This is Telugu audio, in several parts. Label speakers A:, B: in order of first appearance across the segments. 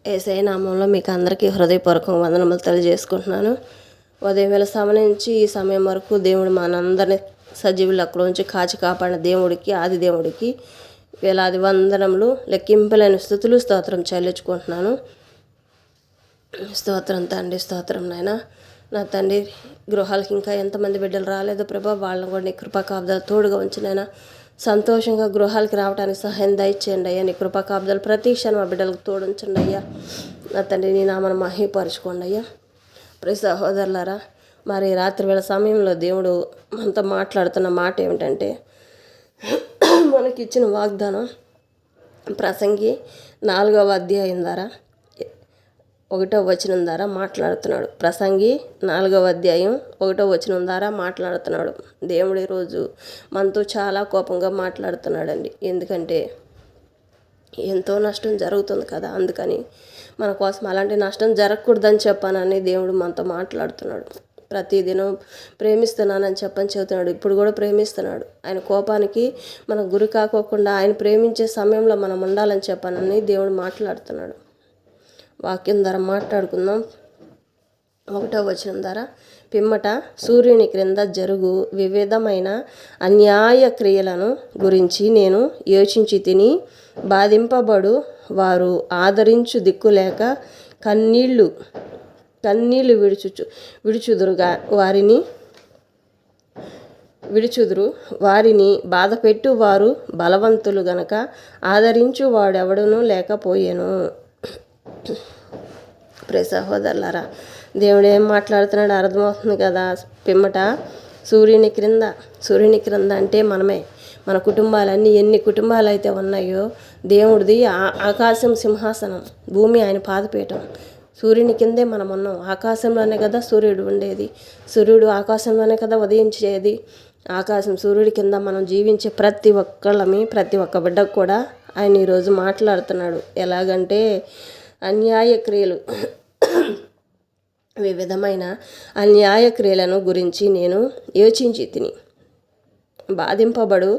A: యేసయ్య నామంలో మీకు అందరికీ హృదయపూర్వక వందనములు తెలియజేసుకుంటున్నాను. ఉదయం వేళ సమయం నుంచి ఈ సమయం వరకు దేవుడు మనందరినీ సజీవులు అక్కలోంచి కాచి కాపాడిన దేవుడికి, ఆది దేవుడికి వేలాది వందనములు, లెక్కింపలేని స్తుతులు, స్తోత్రం చెల్లించుకుంటున్నాను. స్తోత్రం తండ్రి, స్తోత్రం నాయన. నా తండ్రి, గృహాలకి ఇంకా ఎంతమంది బిడ్డలు రాలేదో ప్రభా, వాళ్ళని కూడా నీ కృపా కాపుదలు తోడుగా ఉంచినైనా సంతోషంగా గృహాలకి రావడానికి సహాయం దయచేయండి అయ్యా. నీ కృపా కాపుదలు ప్రతి క్షణం ఆ బిడ్డలకు తోడుంచండి అయ్యా. నా తండ్రి, నీ నామను మహిమపరచుకోండి అయ్యా. ప్రతి సహోదరులారా, మరి రాత్రి వేళ సమయంలో దేవుడు మనతో మాట్లాడుతున్న మాట ఏమిటంటే, మనకిచ్చిన వాగ్దానం ప్రసంగి 4వ అధ్యాయం ద్వారా 1వ వచనం ద్వారా మాట్లాడుతున్నాడు. ప్రసంగి 4వ అధ్యాయం 1వ వచనం ద్వారా మాట్లాడుతున్నాడు. దేవుడు ఈరోజు మనతో చాలా కోపంగా మాట్లాడుతున్నాడండి. ఎందుకంటే ఎంతో నష్టం జరుగుతుంది కదా, అందుకని మన కోసం అలాంటి నష్టం జరగకూడదని చెప్పానని దేవుడు మనతో మాట్లాడుతున్నాడు. ప్రతిదినం ప్రేమిస్తున్నానని చెబుతున్నాడు. ఇప్పుడు కూడా ప్రేమిస్తున్నాడు. ఆయన కోపానికి మన గురి కాకోకుండా ఆయన ప్రేమించే సమయంలో మనం ఉండాలని చెప్పానని దేవుడు మాట్లాడుతున్నాడు. వాక్యం ద్వారా మాట్లాడుకుందాం. 1వ వచనం ద్వారా, పిమ్మట సూర్యుని క్రింద జరుగు వివిధమైన అన్యాయ క్రియలను గురించి నేను యోచించి తిని, బాధింపబడు వారు ఆదరించు దిక్కులేక కన్నీళ్లు విడుచుదురు వారిని బాధపెట్టు వారు బలవంతులు గనక ఆదరించు వాడెవడునూ లేకపోయేను. ప్రియ సహోదరులారా, దేవుడు ఏం మాట్లాడుతున్నాడు అర్థమవుతుంది కదా. పిమ్మట సూర్యుని క్రింద అంటే మనమే, మన కుటుంబాలన్నీ ఎన్ని కుటుంబాలు అయితే ఉన్నాయో, దేవుడిది ఆకాశం సింహాసనం, భూమి ఆయన పాదపీఠం. సూర్యుని కిందే మనం ఉన్నాం. ఆకాశంలోనే కదా సూర్యుడు ఉండేది. సూర్యుడు ఆకాశంలోనే కదా ఉదయించేది. సూర్యుడి కింద మనం జీవించే ప్రతి ఒక్కళ్ళమి, ప్రతి ఒక్క బిడ్డకు కూడా ఆయన ఈరోజు మాట్లాడుతున్నాడు. ఎలాగంటే, అన్యాయ క్రియలు, వివిధమైన అన్యాయ క్రియలను గురించి నేను యోచించి తిని, బాధింపబడు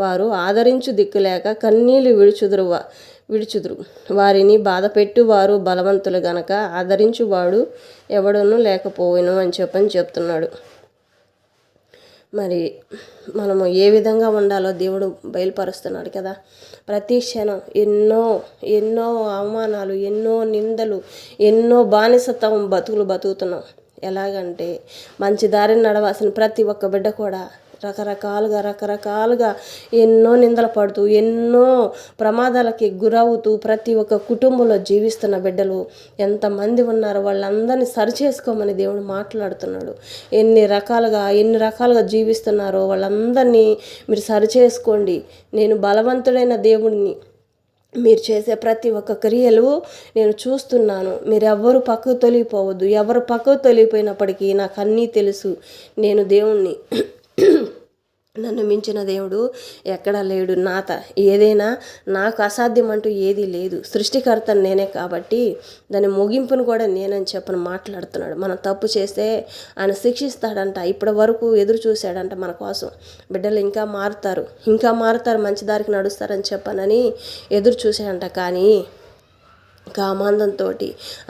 A: వారు ఆదరించు దిక్కులేక కన్నీళ్లు విడుచుదురు వారిని బాధపెట్టు వారు బలవంతులు గనక ఆదరించువాడు ఎవడునూ లేకపోవెను అని చెప్తున్నాడు. మరి మనము ఏ విధంగా ఉండాలో దేవుడు బయలుపరుస్తున్నాడు కదా. ప్రతి క్షణం ఎన్నో అవమానాలు, ఎన్నో నిందలు, ఎన్నో బానిసత్వం బతుకుతున్నాం. ఎలాగంటే, మంచి దారిని నడవాల్సిన ప్రతి ఒక్క బిడ్డ కూడా రకరకాలుగా ఎన్నో నిందలు పడుతూ, ఎన్నో ప్రమాదాలకి గురవుతూ ప్రతి ఒక్క కుటుంబంలో జీవిస్తున్న బిడ్డలు ఎంతమంది ఉన్నారో వాళ్ళందరినీ సరిచేసుకోమని దేవుడు మాట్లాడుతున్నాడు. ఎన్ని రకాలుగా జీవిస్తున్నారో వాళ్ళందరినీ మీరు సరిచేసుకోండి. నేను బలవంతుడైన దేవుడిని. మీరు చేసే ప్రతి ఒక్క క్రియలు నేను చూస్తున్నాను. మీరెవ్వరు పక్కకు తొలిగిపోవద్దు. ఎవరు పక్కకు తొలిగిపోయినప్పటికీ నాకు అన్నీ తెలుసు. నేను దేవుణ్ణి. నన్ను మించిన దేవుడు ఎక్కడా లేడు. ఏదైనా నాకు అసాధ్యం అంటూ ఏదీ లేదు. సృష్టికర్తను నేనే కాబట్టి దాని ముగింపును కూడా నేనని చెప్పని మాట్లాడుతున్నాడు. మనం తప్పు చేస్తే ఆయన శిక్షిస్తాడంట. ఇప్పటి వరకు ఎదురు చూశాడంట మన కోసం. బిడ్డలు ఇంకా మారుతారు, మంచి దారికి నడుస్తారని చెప్పనని ఎదురు చూశాడంట. కానీ కామాందంతో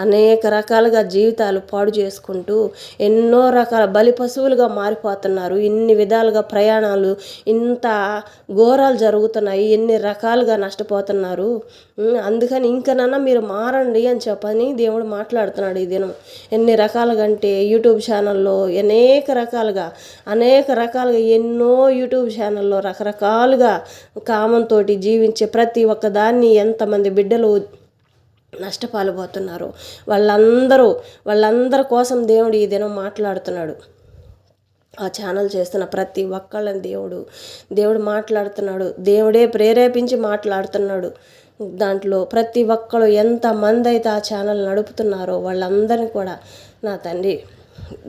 A: అనేక రకాలుగా జీవితాలు పాడు చేసుకుంటూ ఎన్నో రకాల బలి పశువులుగా మారిపోతున్నారు. ఇన్ని విధాలుగా ప్రయాణాలు, ఇంత ఘోరాలు జరుగుతున్నాయి, ఎన్ని రకాలుగా నష్టపోతున్నారు. అందుకని ఇంకనన్నా మీరు మారండి అని చెప్పని దేవుడు మాట్లాడుతున్నాడు ఈ దినం. ఎన్ని రకాలుగా అంటే, యూట్యూబ్ ఛానల్లో అనేక రకాలుగా ఎన్నో యూట్యూబ్ ఛానల్లో రకరకాలుగా కామంతో జీవించే ప్రతి ఒక్క దాన్ని ఎంతమంది బిడ్డలు నష్టపాలుపోతున్నారు. వాళ్ళందరి కోసం దేవుడు ఈ దినం మాట్లాడుతున్నాడు. ఆ ఛానల్ చేస్తున్న ప్రతి ఒక్కళ్ళని దేవుడు మాట్లాడుతున్నాడు. దేవుడే ప్రేరేపించి మాట్లాడుతున్నాడు. దాంట్లో ప్రతి ఒక్కరు ఎంతమంది అయితే ఆ ఛానల్ నడుపుతున్నారో వాళ్ళందరినీ కూడా నా తండ్రి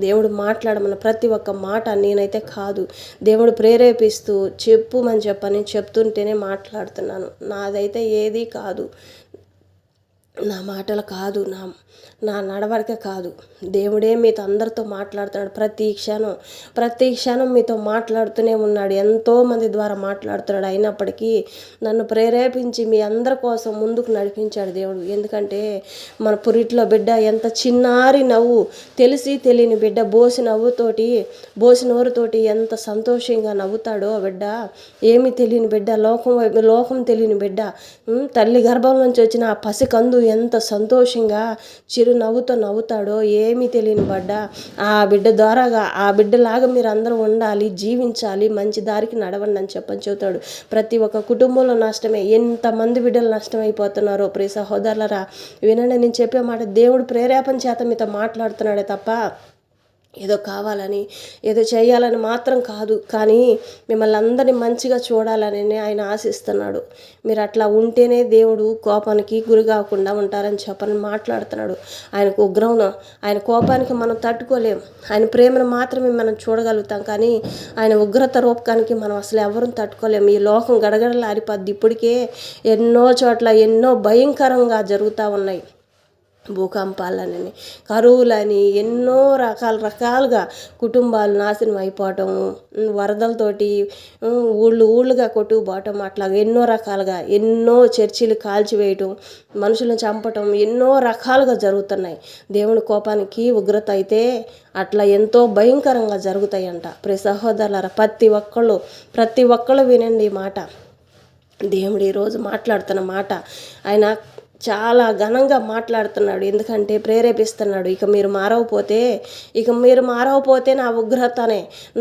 A: దేవుడు మాట్లాడమన్న ప్రతి ఒక్క మాట నేనైతే కాదు, దేవుడు ప్రేరేపిస్తూ చెప్పుమని చెప్తుంటేనే మాట్లాడుతున్నాను. నాదైతే ఏదీ కాదు. నా మాటలు కాదు, నా నడవడిక కాదు, దేవుడే మీతో అందరితో మాట్లాడుతున్నాడు. ప్రతి క్షణం మీతో మాట్లాడుతూనే ఉన్నాడు. ఎంతోమంది ద్వారా మాట్లాడుతున్నాడు. అయినప్పటికీ నన్ను ప్రేరేపించి మీ అందరి కోసం ముందుకు నడిపించాడు దేవుడు. ఎందుకంటే మన పురిట్లో బిడ్డ ఎంత చిన్నారి నవ్వు, తెలిసి తెలియని బిడ్డ బోసి నోరుతోటి ఎంత సంతోషంగా నవ్వుతాడో బిడ్డ. ఏమీ తెలియని బిడ్డ, లోకం తెలియని బిడ్డ, తల్లి గర్భం నుంచి వచ్చిన ఆ పసికందు ఎంత సంతోషంగా చిరునవ్వుతో నవ్వుతాడో ఏమీ తెలియని ఆ బిడ్డలాగా మీరు అందరూ ఉండాలి, జీవించాలి, మంచి దారికి నడవండి అని చెబుతాడు. ప్రతి ఒక్క కుటుంబంలో నష్టమే. ఎంతమంది బిడ్డలు నష్టమైపోతున్నారో ప్రియ సహోదరులరా, వినండి. నేను చెప్పే మాట దేవుడు ప్రేరేపణ చేత మీతో మాట్లాడుతున్నాడే తప్ప ఏదో కావాలని ఏదో చేయాలని మాత్రం కాదు. కానీ మిమ్మల్ని అందరినీ మంచిగా చూడాలని ఆయన ఆశిస్తున్నాడు. మీరు అట్లా ఉంటేనే దేవుడు కోపానికి గురి కాకుండా ఉంటారని చెప్పని మాట్లాడుతున్నాడు. ఆయనకు ఉగ్రం, ఆయన కోపానికి మనం తట్టుకోలేం. ఆయన ప్రేమను మాత్రమే మనం చూడగలుగుతాం. కానీ ఆయన ఉగ్రత రూపకానికి మనం అసలు ఎవరిని తట్టుకోలేము. ఈ లోకం గడగడలాడిపోద్ది. ఇప్పటికే ఎన్నో చోట్ల ఎన్నో భయంకరంగా జరుగుతూ ఉన్నాయి. భూకంపాలని, కరువులని, ఎన్నో రకాలుగా కుటుంబాలు నాశనం అయిపోవటం, వరదలతోటి ఊళ్ళుగా కొట్టుకుపోవటం, అట్లా ఎన్నో రకాలుగా ఎన్నో చర్చిలు కాల్చివేయటం, మనుషులను చంపటం, ఎన్నో రకాలుగా జరుగుతున్నాయి. దేవుని కోపానికి ఉగ్రత అయితే అట్లా ఎంతో భయంకరంగా జరుగుతాయంట. ప్రియ సహోదరులారా, ప్రతి ఒక్కళ్ళు వినండి ఈ మాట. దేవుడు ఈరోజు మాట్లాడుతున్న మాట ఆయన చాలా ఘనంగా మాట్లాడుతున్నాడు. ఎందుకంటే ప్రేరేపిస్తున్నాడు. ఇక మీరు మారవపోతే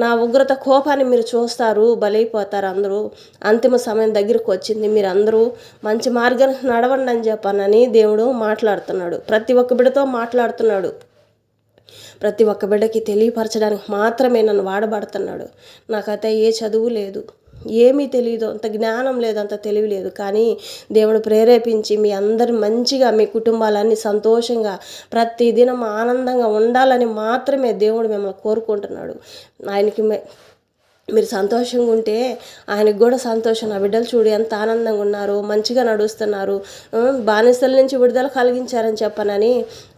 A: నా ఉగ్రత కోపాన్ని మీరు చూస్తారు, బలైపోతారు అందరూ. అంతిమ సమయం దగ్గరకు వచ్చింది. మీరు అందరూ మంచి మార్గానికి నడవండి అని చెప్పానని దేవుడు మాట్లాడుతున్నాడు. ప్రతి ఒక్క బిడ్డతో మాట్లాడుతున్నాడు. ప్రతి ఒక్క బిడ్డకి తెలియపరచడానికి మాత్రమే నన్ను వాడబడుతున్నాడు. నాకైతే ఏ చదువు లేదు, ఏమీ తెలియదు, అంత జ్ఞానం లేదు, అంత తెలివి లేదు. కానీ దేవుడు ప్రేరేపించి మీ అందరు మంచిగా, మీ కుటుంబాలన్నీ సంతోషంగా, ప్రతిదినం ఆనందంగా ఉండాలని మాత్రమే దేవుడు మిమ్మల్ని కోరుకుంటున్నాడు. ఆయనకి మీరు సంతోషంగా ఉంటే ఆయనకు కూడా సంతోషం. నా బిడ్డలు చూడు ఎంత ఆనందంగా ఉన్నారు, మంచిగా నడుస్తున్నారు, బానిసల నుంచి విడుదల కలిగించారని చెప్పనని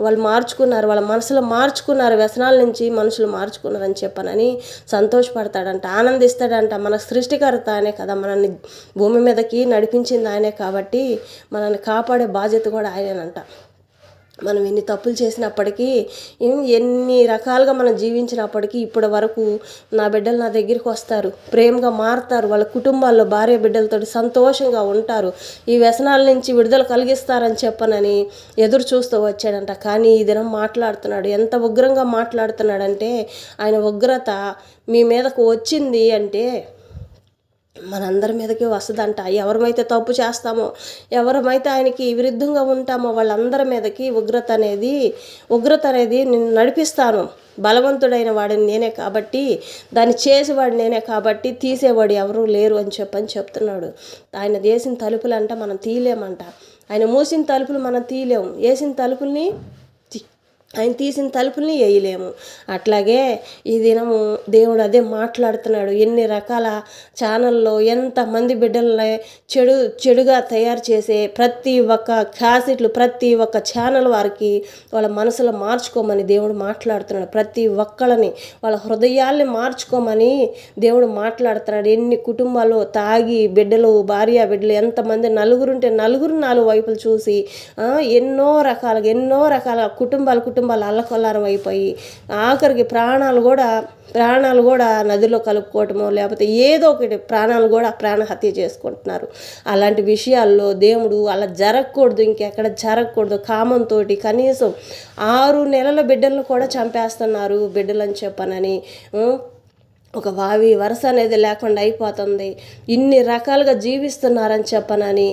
A: వాళ్ళు మార్చుకున్నారు, వాళ్ళ మనసులో మార్చుకున్నారు, వ్యసనాల నుంచి మనుషులు మార్చుకున్నారని చెప్పనని సంతోషపడతాడంట, ఆనందిస్తాడంట. మన సృష్టికర్త ఆయనే కదా, మనల్ని భూమి మీదకి నడిపించింది ఆయనే కాబట్టి మనల్ని కాపాడే బాధ్యత కూడా ఆయనేనంట. మనం ఎన్ని తప్పులు చేసినప్పటికీ, ఎన్ని రకాలుగా మనం జీవించినప్పటికీ ఇప్పటి వరకు నా బిడ్డలు నా దగ్గరికి వస్తారు, ప్రేమగా మారుతారు, వాళ్ళ కుటుంబాల్లో భార్య బిడ్డలతో సంతోషంగా ఉంటారు, ఈ వ్యసనాల నుంచి విడుదల కలిగిస్తారని చెప్పనని ఎదురు చూస్తూ వచ్చాడంట. కానీ ఈ దినం మాట్లాడుతున్నాడు. ఎంత ఉగ్రంగా మాట్లాడుతున్నాడంటే, ఆయన ఉగ్రత మీ మీదకు వచ్చింది అంటే మనందరి మీదకి వస్తుందంట. ఎవరమైతే తప్పు చేస్తామో, ఎవరమైతే ఆయనకి విరుద్ధంగా ఉంటామో వాళ్ళందరి మీదకి ఉగ్రత అనేది నేను నడిపిస్తాను. బలవంతుడైన వాడిని నేనే కాబట్టి, దాన్ని చేసేవాడు నేనే కాబట్టి, తీసేవాడు ఎవరూ లేరు అని చెప్తున్నాడు. ఆయన వేసిన తలుపులు అంట మనం తీయలేమంట. ఆయన మూసిన తలుపులు మనం తీయలేము, ఆయన తీసిన తలుపుల్ని వేయలేము. అట్లాగే ఈ దినము దేవుడు అదే మాట్లాడుతున్నాడు. ఎన్ని రకాల ఛానల్లో ఎంతమంది బిడ్డలని చెడుగా తయారు చేసే ప్రతి ఒక్క క్యాసెట్లు, ప్రతి ఒక్క ఛానల్ వారికి వాళ్ళ మనసులో మార్చుకోమని దేవుడు మాట్లాడుతున్నాడు. ప్రతి ఒక్కళ్ళని వాళ్ళ హృదయాల్ని మార్చుకోమని దేవుడు మాట్లాడుతున్నాడు. ఎన్ని కుటుంబాలు తాగి భార్య బిడ్డలు ఎంతమంది నలుగురుంటే నలుగురు నాలుగు వైపులు చూసి ఎన్నో రకాల కుటుంబాలు అల్లకొల్లారం అయిపోయి ఆఖరికి ప్రాణాలు కూడా నదిలో కలుపుకోవటమో లేకపోతే ఏదో ఒకటి ప్రాణహత్య చేసుకుంటున్నారు. అలాంటి విషయాల్లో దేవుడు అలా జరగకూడదు, ఇంకెక్కడ జరగకూడదు. కామంతో కనీసం 6 నెలల బిడ్డలను కూడా చంపేస్తున్నారు బిడ్డలని చెప్పనని. ఒక వరుస అనేది లేకుండా అయిపోతుంది. ఇన్ని రకాలుగా జీవిస్తున్నారని చెప్పనని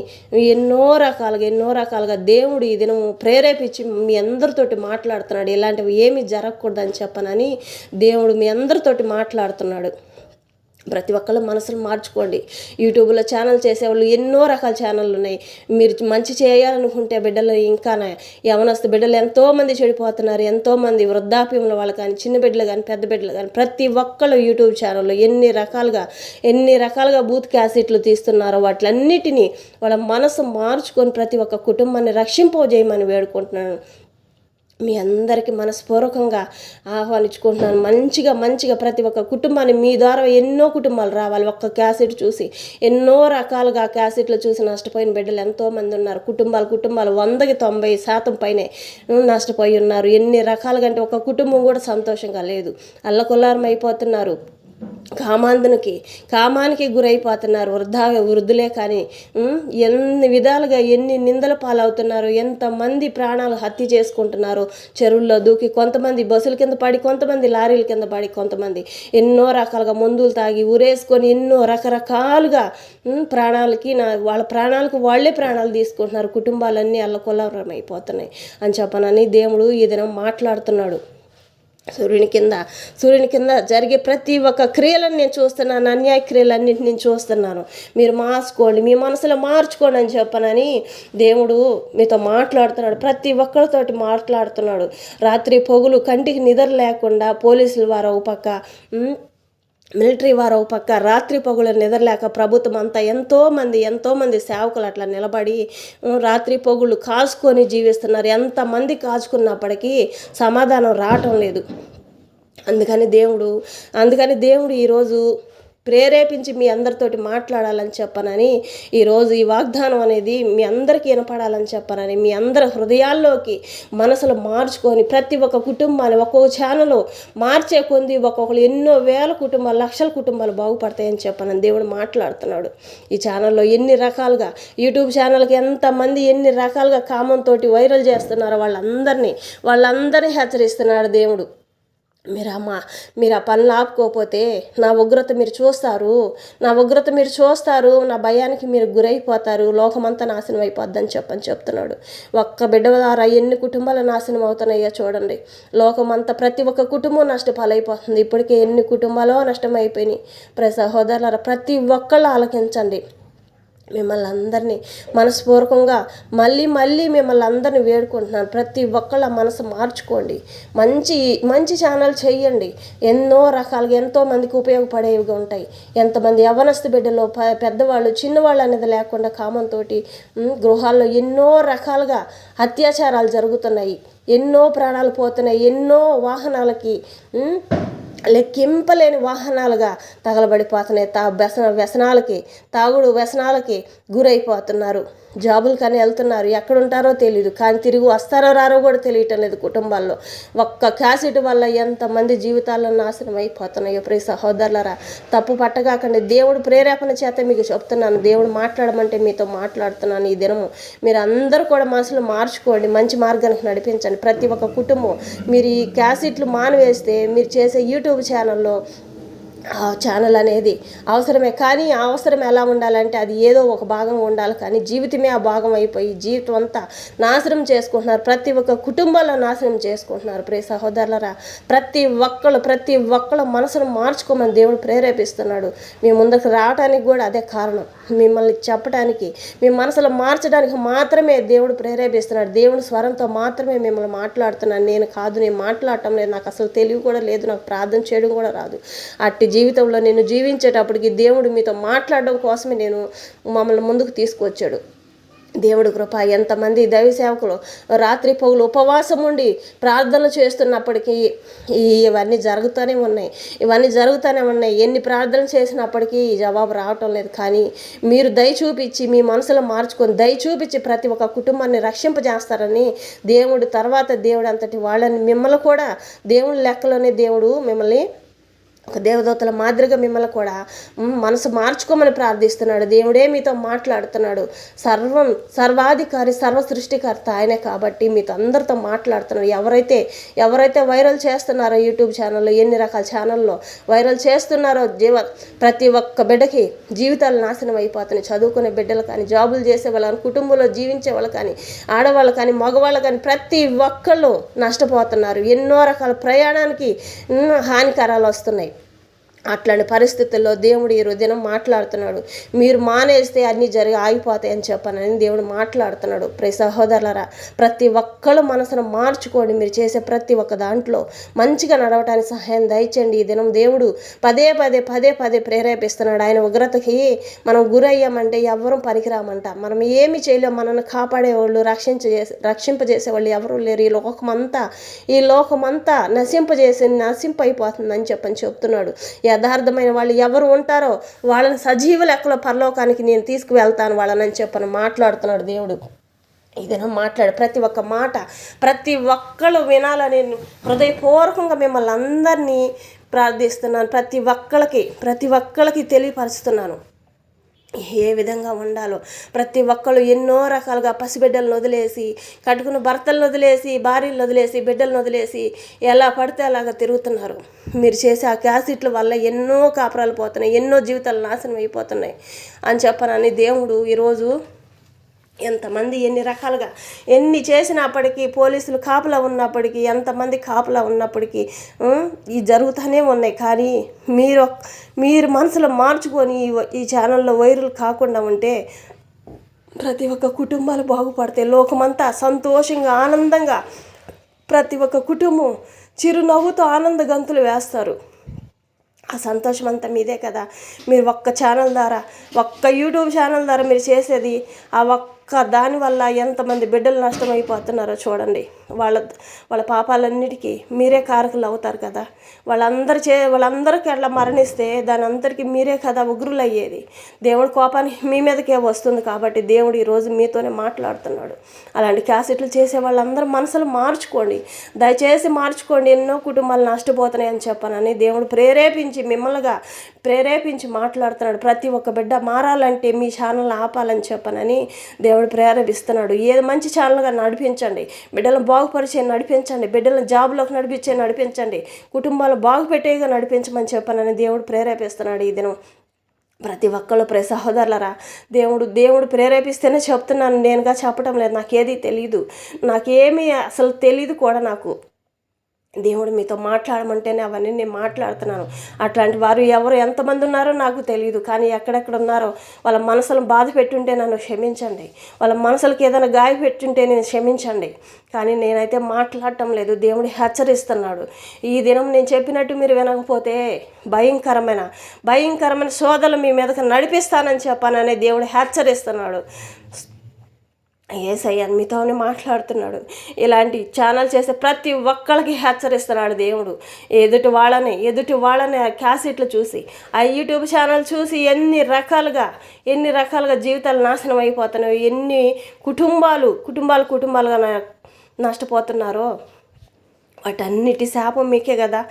A: ఎన్నో రకాలుగా దేవుడు ఈ దినం ప్రేరేపించి మీ అందరితోటి మాట్లాడుతున్నాడు. ఇలాంటివి ఏమీ జరగకూడదని చెప్పనని దేవుడు మీ అందరితోటి మాట్లాడుతున్నాడు. ప్రతి ఒక్కళ్ళు మనసులు మార్చుకోండి. యూట్యూబ్లో ఛానల్ చేసేవాళ్ళు ఎన్నో రకాల ఛానళ్ళు ఉన్నాయి. మీరు మంచి చేయాలనుకుంటే బిడ్డలు ఇంకా యవనస్తు బిడ్డలు ఎంతోమంది చెడిపోతున్నారు. ఎంతోమంది వృద్ధాప్యంలో వాళ్ళు కానీ, చిన్న బిడ్డలు కానీ, పెద్ద బిడ్డలు కానీ, ప్రతి ఒక్కళ్ళు యూట్యూబ్ ఛానల్లో ఎన్ని రకాలుగా బూత్ క్యాసెట్లు తీస్తున్నారో వాటిలన్నిటినీ వాళ్ళ మనసు మార్చుకొని ప్రతి ఒక్క కుటుంబాన్ని రక్షింపజేయమని వేడుకుంటున్నాను. మీ అందరికీ మనస్పూర్వకంగా ఆహ్వానించుకుంటున్నాను. మంచిగా ప్రతి ఒక్క కుటుంబాన్ని మీ ద్వారా ఎన్నో కుటుంబాలు రావాలి. ఒక్క క్యాసెట్ చూసి ఎన్నో రకాలుగా క్యాసెట్లు చూసి నష్టపోయిన బిడ్డలు ఎంతోమంది ఉన్నారు. కుటుంబాలు 100కి 90% పైనే నష్టపోయి ఉన్నారు. ఎన్ని రకాలుగా అంటే ఒక కుటుంబం కూడా సంతోషంగా లేదు. అల్లకొల్లారం అయిపోతున్నారు. కామానికి గురైపోతున్నారు. వృద్ధులే కానీ ఎన్ని విధాలుగా ఎన్ని నిందల పాలవుతున్నారు. ఎంతమంది ప్రాణాలు హత్య చేసుకుంటున్నారు. చెరువుల్లో దూకి, కొంతమంది బస్సుల కింద పడి, కొంతమంది లారీల కింద పడి, కొంతమంది ఎన్నో రకాలుగా మందులు తాగి ఊరేసుకొని ఎన్నో రకరకాలుగా వాళ్ళ ప్రాణాలకు వాళ్ళే ప్రాణాలు తీసుకుంటున్నారు. కుటుంబాలన్నీ అల్లకొల్లారం అయిపోతున్నాయి అని చెప్పనని దేవుడు ఈ దినం మాట్లాడుతున్నాడు. సూర్యుని కింద జరిగే ప్రతి ఒక్క క్రియలను నేను చూస్తున్నాను. అన్యాయ క్రియలన్నింటినీ నేను చూస్తున్నాను. మీరు మార్చుకోండి, మీ మనసులో మార్చుకోండి అని చెప్పనని దేవుడు మీతో మాట్లాడుతున్నాడు. ప్రతి ఒక్కరితోటి మాట్లాడుతున్నాడు. రాత్రి పొగులు కంటికి నిద్ర లేకుండా పోలీసులు వారు ఒక పక్క, మిలిటరీ వారు ఒక పక్క, రాత్రి పొగులు నిద్రలేక ప్రభుత్వం అంతా ఎంతోమంది సేవకులు అట్లా నిలబడి రాత్రి పొగుళ్ళు కాచుకొని జీవిస్తున్నారు. ఎంతమంది కాచుకున్నప్పటికీ సమాధానం రావటం లేదు. అందుకని దేవుడు ఈరోజు ప్రేరేపించి మీ అందరితోటి మాట్లాడాలని చెప్పనని ఈరోజు ఈ వాగ్దానం అనేది మీ అందరికీ వినపడాలని చెప్పనని మీ అందరి హృదయాల్లోకి మనసులు మార్చుకొని ప్రతి ఒక్క కుటుంబాన్ని ఒక్కొక్క ఛానల్ మార్చే కొంది ఒక్కొక్కరు ఎన్నో వేల కుటుంబాలు, లక్షల కుటుంబాలు బాగుపడతాయని చెప్పనని దేవుడు మాట్లాడుతున్నాడు. ఈ ఛానల్లో ఎన్ని రకాలుగా యూట్యూబ్ ఛానల్కి ఎంతమంది ఎన్ని రకాలుగా కామంతో వైరల్ చేస్తున్నారో వాళ్ళందరినీ హెచ్చరిస్తున్నాడు దేవుడు. మీరు ఆ పనులు ఆపుకోకపోతే నా ఉగ్రత మీరు చూస్తారు, నా భయానికి మీరు గురైపోతారు, లోకమంతా నాశనం అయిపోద్దని చెప్తున్నాడు. ఒక్క బిడ్డ ద్వారా ఎన్ని కుటుంబాలు నాశనం అవుతున్నాయో చూడండి. లోకమంతా ప్రతి ఒక్క కుటుంబం నష్టపాలైపోతుంది. ఇప్పటికే ఎన్ని కుటుంబాలు నష్టం అయిపోయినాయి. సహోదరులారా, ప్రతి ఒక్కళ్ళు ఆలకించండి. మిమ్మల్ని అందరినీ మనస్పూర్వకంగా మళ్ళీ మిమ్మల్ని అందరినీ వేడుకుంటున్నాను. ప్రతి ఒక్కళ్ళ మనసు మార్చుకోండి. మంచి ఛానల్ చేయండి. ఎన్నో రకాలుగా ఎంతోమందికి ఉపయోగపడేవిగా ఉంటాయి. ఎంతమంది యవనస్తు బిడ్డలు, పెద్దవాళ్ళు, చిన్నవాళ్ళు అనేది లేకుండా కామంతో గృహాల్లో ఎన్నో రకాలుగా అత్యాచారాలు జరుగుతున్నాయి. ఎన్నో ప్రాణాలు పోతున్నాయి. ఎన్నో వాహనాలకి లెక్కింపలేని వాహనాలుగా తగలబడిపోతున్నాయి. వ్యసనాలకి, తాగుడు వ్యసనాలకి గురైపోతున్నారు. జాబులు కానీ వెళ్తున్నారు. ఎక్కడుంటారో తెలియదు, కానీ తిరిగి వస్తారో రారో కూడా తెలియటం లేదు. కుటుంబాల్లో ఒక్క క్యాసెట్ వల్ల ఎంతమంది జీవితాల్లో నాశనం అయిపోతున్నాయో. ప్రియ సహోదరులారా, తప్పు పట్టగాకండి. దేవుడు ప్రేరేపణ చేత మీకు చెప్తున్నాను. దేవుడు మాట్లాడమంటే మీతో మాట్లాడుతున్నాను. ఈ దినము మీరు అందరూ కూడా మనసులో మార్చుకోండి. మంచి మార్గానికి నడిపించండి. ప్రతి ఒక్క కుటుంబం మీరు ఈ క్యాసెట్లు మానివేస్తే మీరు చేసే యూట్యూబ్ ఛానల్లో ఛానల్ అనేది అవసరమే. కానీ ఆ అవసరం ఎలా ఉండాలంటే అది ఏదో ఒక భాగం ఉండాలి. కానీ జీవితమే ఆ భాగం అయిపోయి జీవితం అంతా నాశనం చేసుకుంటున్నారు. ప్రతి ఒక్క కుటుంబాల్లో నాశనం చేసుకుంటున్నారు. ప్రియ సహోదరులరా, ప్రతి ఒక్కళ్ళు మనసును మార్చుకోమని దేవుడు ప్రేరేపిస్తున్నాడు. మీ ముందుకు రావడానికి కూడా అదే కారణం. మిమ్మల్ని చెప్పడానికి, మీ మనసులో మార్చడానికి మాత్రమే దేవుడు ప్రేరేపిస్తున్నాడు. దేవుని స్వరంతో మాత్రమే మిమ్మల్ని మాట్లాడుతున్నాను. నేను మాట్లాడటం లేదు. నాకు అసలు తెలివి కూడా లేదు. నాకు ప్రార్థన చేయడం కూడా రాదు. అట్టి జీవితంలో నేను జీవించేటప్పటికి దేవుడు మీతో మాట్లాడడం కోసమే మమ్మల్ని ముందుకు తీసుకొచ్చాడు. దేవుడి కృప. ఎంతమంది దైవ సేవకులు రాత్రి పగులు ఉపవాసం ఉండి ప్రార్థనలు చేస్తున్నప్పటికీ ఇవన్నీ జరుగుతూనే ఉన్నాయి. ఎన్ని ప్రార్థనలు చేసినప్పటికీ జవాబు రావటం లేదు. కానీ మీరు దయ చూపించి, మీ మనసులో మార్చుకొని దయ చూపించి ప్రతి ఒక్క కుటుంబాన్ని రక్షింపజేస్తారని దేవుడు అంతటి వాళ్ళని మిమ్మల్ని కూడా దేవుడి లెక్కలోనే దేవుడు మిమ్మల్ని ఒక దేవదూతల మాదిరిగా మిమ్మల్ని కూడా మనసు మార్చుకోమని ప్రార్థిస్తున్నాడు. దేవుడే మీతో మాట్లాడుతున్నాడు. సర్వాధికారి, సర్వ సృష్టికర్త ఆయనే కాబట్టి మీతో అందరితో మాట్లాడుతున్నాడు. ఎవరైతే వైరల్ చేస్తున్నారో యూట్యూబ్ ఛానల్లో, ఎన్ని రకాల ఛానల్లో వైరల్ చేస్తున్నారో ప్రతి ఒక్క బిడ్డకి జీవితాలు నాశనం అయిపోతున్నాయి. చదువుకునే బిడ్డలు కానీ, జాబులు చేసే వాళ్ళు కానీ, కుటుంబంలో జీవించే వాళ్ళు కానీ, ఆడవాళ్ళు కానీ, మగవాళ్ళు కానీ ప్రతి ఒక్కళ్ళు నష్టపోతున్నారు. ఎన్నో రకాల ప్రయాణానికి హానికరాలు వస్తున్నాయి. అట్లాంటి పరిస్థితుల్లో దేవుడు ఈ దినం మాట్లాడుతున్నాడు. మీరు మానేస్తే అన్నీ ఆగిపోతాయని చెప్పనని దేవుడు మాట్లాడుతున్నాడు. ప్రియ సహోదరులారా, ప్రతి ఒక్కళ్ళు మనసును మార్చుకోండి. మీరు చేసే ప్రతి ఒక్క దాంట్లో మంచిగా నడవటానికి సహాయం దయచేయండి. ఈ దినం దేవుడు పదే పదే ప్రేరేపిస్తున్నాడు. ఆయన ఉగ్రతకి మనం గురయ్యామంటే ఎవ్వరూ పనికిరామంట. మనం ఏమి చేయలేం. మనల్ని కాపాడేవాళ్ళు, రక్షింపజేసేవాళ్ళు ఎవరూ లేరు. ఈ లోకమంతా నశింపైపోతుందని చెప్తున్నాడు. యథార్థమైన వాళ్ళు ఎవరు ఉంటారో వాళ్ళని సజీవ లెక్కలో పరలోకానికి నేను తీసుకువెళ్తాను వాళ్ళని చెప్పని మాట్లాడుతున్నాడు దేవుడు. ఇదేనా మాట్లాడు ప్రతి ఒక్క మాట ప్రతి ఒక్కళ్ళు వినాలని హృదయపూర్వకంగా మిమ్మల్ని అందరినీ ప్రార్థిస్తున్నాను. ప్రతి ఒక్కళ్ళకి తెలియపరుస్తున్నాను ఏ విధంగా ఉండాలో. ప్రతి ఒక్కళ్ళు ఎన్నో రకాలుగా పసిబిడ్డలను వదిలేసి, కట్టుకున్న భర్తలను వదిలేసి, భార్యలను వదిలేసి, బిడ్డలను వదిలేసి ఎలా పడితే అలాగా తిరుగుతున్నారు. మీరు చేసే ఆ క్యాసెట్ల వల్ల ఎన్నో కాపురాలు పోతున్నాయి, ఎన్నో జీవితాలు నాశనం అయిపోతున్నాయి అని చెప్పనని దేవుడు ఈరోజు ఎంతమంది ఎన్ని రకాలుగా ఎన్ని చేసినప్పటికీ, పోలీసులు కాపలా ఉన్నప్పటికీ, ఎంతమంది కాపలా ఉన్నప్పటికీ ఈ జరుగుతూనే ఉన్నాయి. కానీ మీరు మనసులో మార్చుకొని ఈ ఛానల్లో వైరల్ కాకుండా ఉంటే ప్రతి ఒక్క కుటుంబాలు బాగుపడతాయి. లోకమంతా సంతోషంగా ఆనందంగా ప్రతి ఒక్క కుటుంబం చిరునవ్వుతో ఆనంద గంతులు వేస్తారు. ఆ సంతోషం అంతా మీదే కదా. మీరు ఒక్క ఛానల్ ద్వారా, ఒక్క యూట్యూబ్ ఛానల్ ద్వారా మీరు చేసేది ఆ ఒక్క దానివల్ల ఎంతమంది బిడ్డలు నష్టమైపోతున్నారో చూడండి. వాళ్ళ పాపాలన్నిటికీ మీరే కారకులు అవుతారు కదా. వాళ్ళందరికీ అట్లా మరణిస్తే దాని అందరికీ మీరే కదా ఉగ్రులు అయ్యేది. దేవుడి కోపానికి మీ మీదకే వస్తుంది. కాబట్టి దేవుడు ఈరోజు మీతోనే మాట్లాడుతున్నాడు. అలాంటి క్యాసెట్లు చేసే వాళ్ళందరూ మనసులు మార్చుకోండి, దయచేసి మార్చుకోండి. ఎన్నో కుటుంబాలు నష్టపోతున్నాయని చెప్పనని దేవుడు మిమ్మల్నిగా ప్రేరేపించి మాట్లాడుతున్నాడు. ప్రతి ఒక్క బిడ్డ మారాలంటే మీ ఛానల్ ఆపాలని చెప్పనని దేవుడు ప్రేరేపిస్తున్నాడు. ఏది మంచి ఛానల్గా నడిపించండి, బిడ్డలను బాగుపరిచే నడిపించండి, బిడ్డలను జాబ్లోకి నడిపించండి, కుటుంబాలు బాగుపెట్టేగా నడిపించమని చెప్పనని దేవుడు ప్రేరేపిస్తున్నాడు. ఈ దినం ప్రతి ఒక్కళ్ళు సహోదరులరా, దేవుడు ప్రేరేపిస్తేనే చెప్తున్నాను, నేనుగా చెప్పటం లేదు. నాకేది తెలీదు, నాకేమీ అసలు తెలీదు కూడా. నాకు దేవుడు మీతో మాట్లాడమంటేనే అవన్నీ నేను మాట్లాడుతున్నాను. అట్లాంటి వారు ఎంతమంది ఉన్నారో నాకు తెలియదు. కానీ ఎక్కడెక్కడ ఉన్నారో వాళ్ళ మనసులను బాధ పెట్టుంటే నన్ను క్షమించండి, వాళ్ళ మనసులకు ఏదైనా గాయ పెట్టుంటే నేను క్షమించండి. కానీ నేనైతే మాట్లాడటం లేదు. దేవుడు హెచ్చరిస్తున్నాడు. ఈ దినం నేను చెప్పినట్టు మీరు వినకపోతే భయంకరమైన శోధనలు మీ మీదకి నడిపిస్తానని చెప్పానని దేవుడు హెచ్చరిస్తున్నాడు. యేసయ్య మీతోనే మాట్లాడుతున్నాడు. ఇలాంటి ఛానల్ చేసే ప్రతి ఒక్కళ్ళకి హెచ్చరిస్తున్నాడు దేవుడు. ఎదుటి వాళ్ళని క్యాసెట్లు చూసి, ఆ యూట్యూబ్ ఛానల్ చూసి ఎన్ని రకాలుగా జీవితాలు నాశనం అయిపోతున్నాయో, ఎన్ని కుటుంబాలుగా నష్టపోతున్నారో వాటన్నిటి శాపం మీకే కదా.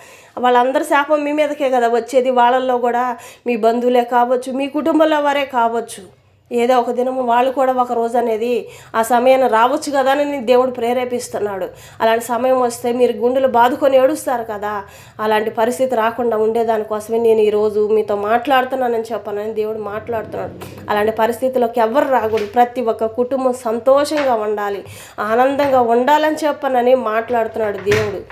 A: వాళ్ళందరి శాపం మీ మీదకే కదా వచ్చేది. వాళ్ళల్లో కూడా మీ బంధువులే కావచ్చు, మీ కుటుంబంలో వారే కావచ్చు. ఏదో ఒక దినము వాళ్ళు కూడా ఒక రోజు అనేది ఆ సమయాన్ని రావచ్చు కదా అని దేవుడు ప్రేరేపిస్తున్నాడు. అలాంటి సమయం వస్తే మీరు గుండెలు బాదుకొని ఏడుస్తారు కదా. అలాంటి పరిస్థితి రాకుండా ఉండేదానికోసమే నేను ఈరోజు మీతో మాట్లాడుతున్నానని చెప్పానని దేవుడు మాట్లాడుతున్నాడు. అలాంటి పరిస్థితుల్లోకి ఎవరు రాకూడదు. ప్రతి ఒక్క కుటుంబం సంతోషంగా ఉండాలి, ఆనందంగా ఉండాలని చెప్పనని మాట్లాడుతున్నాడు దేవుడు.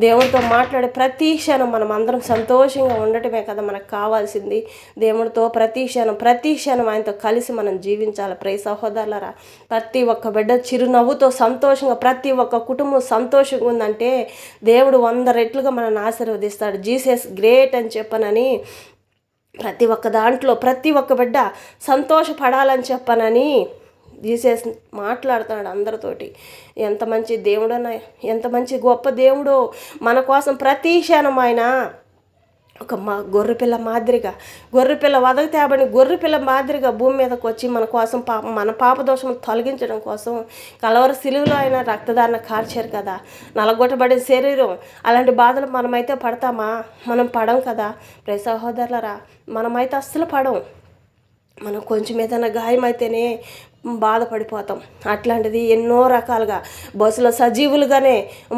A: దేవుడితో మాట్లాడే ప్రతి క్షణం మనం అందరం సంతోషంగా ఉండటమే కదా మనకు కావాల్సింది. దేవుడితో ప్రతి క్షణం ఆయనతో కలిసి మనం జీవించాలి. ప్రియ సహోదరులారా, ప్రతి ఒక్క బిడ్డ చిరునవ్వుతో సంతోషంగా, ప్రతి ఒక్క కుటుంబం సంతోషంగా ఉందంటే దేవుడు 100 రెట్లుగా మనల్ని ఆశీర్వదిస్తాడు. జీసస్ గ్రేట్ అని చెప్పనని ప్రతి ఒక్క దాంట్లో ప్రతి ఒక్క బిడ్డ సంతోషపడాలని చెప్పనని జీసస్ మాట్లాడుతున్నాడు అందరితోటి. ఎంత మంచి దేవుడో, ఎంత మంచి గొప్ప దేవుడో. మన కోసం ప్రతి క్షణం ఆయన ఒక గొర్రెపిల్ల వదకు తేబడి గొర్రెపిల్ల మాదిరిగా భూమి మీదకి వచ్చి మన కోసం మన పాపదోషం తొలగించడం కోసం కలవరి సిలువలో ఆయన రక్తదారణ కార్చారు కదా. నలగొట్టబడిన శరీరం, అలాంటి బాధలు మనమైతే పడతామా? మనం పడం కదా. ప్రియ సహోదరులారా, మనమైతే అస్సలు పడం. మనం కొంచెం ఏదైనా గాయమైతేనే బాధపడిపోతాం. అట్లాంటిది ఎన్నో రకాలుగా బస్సులో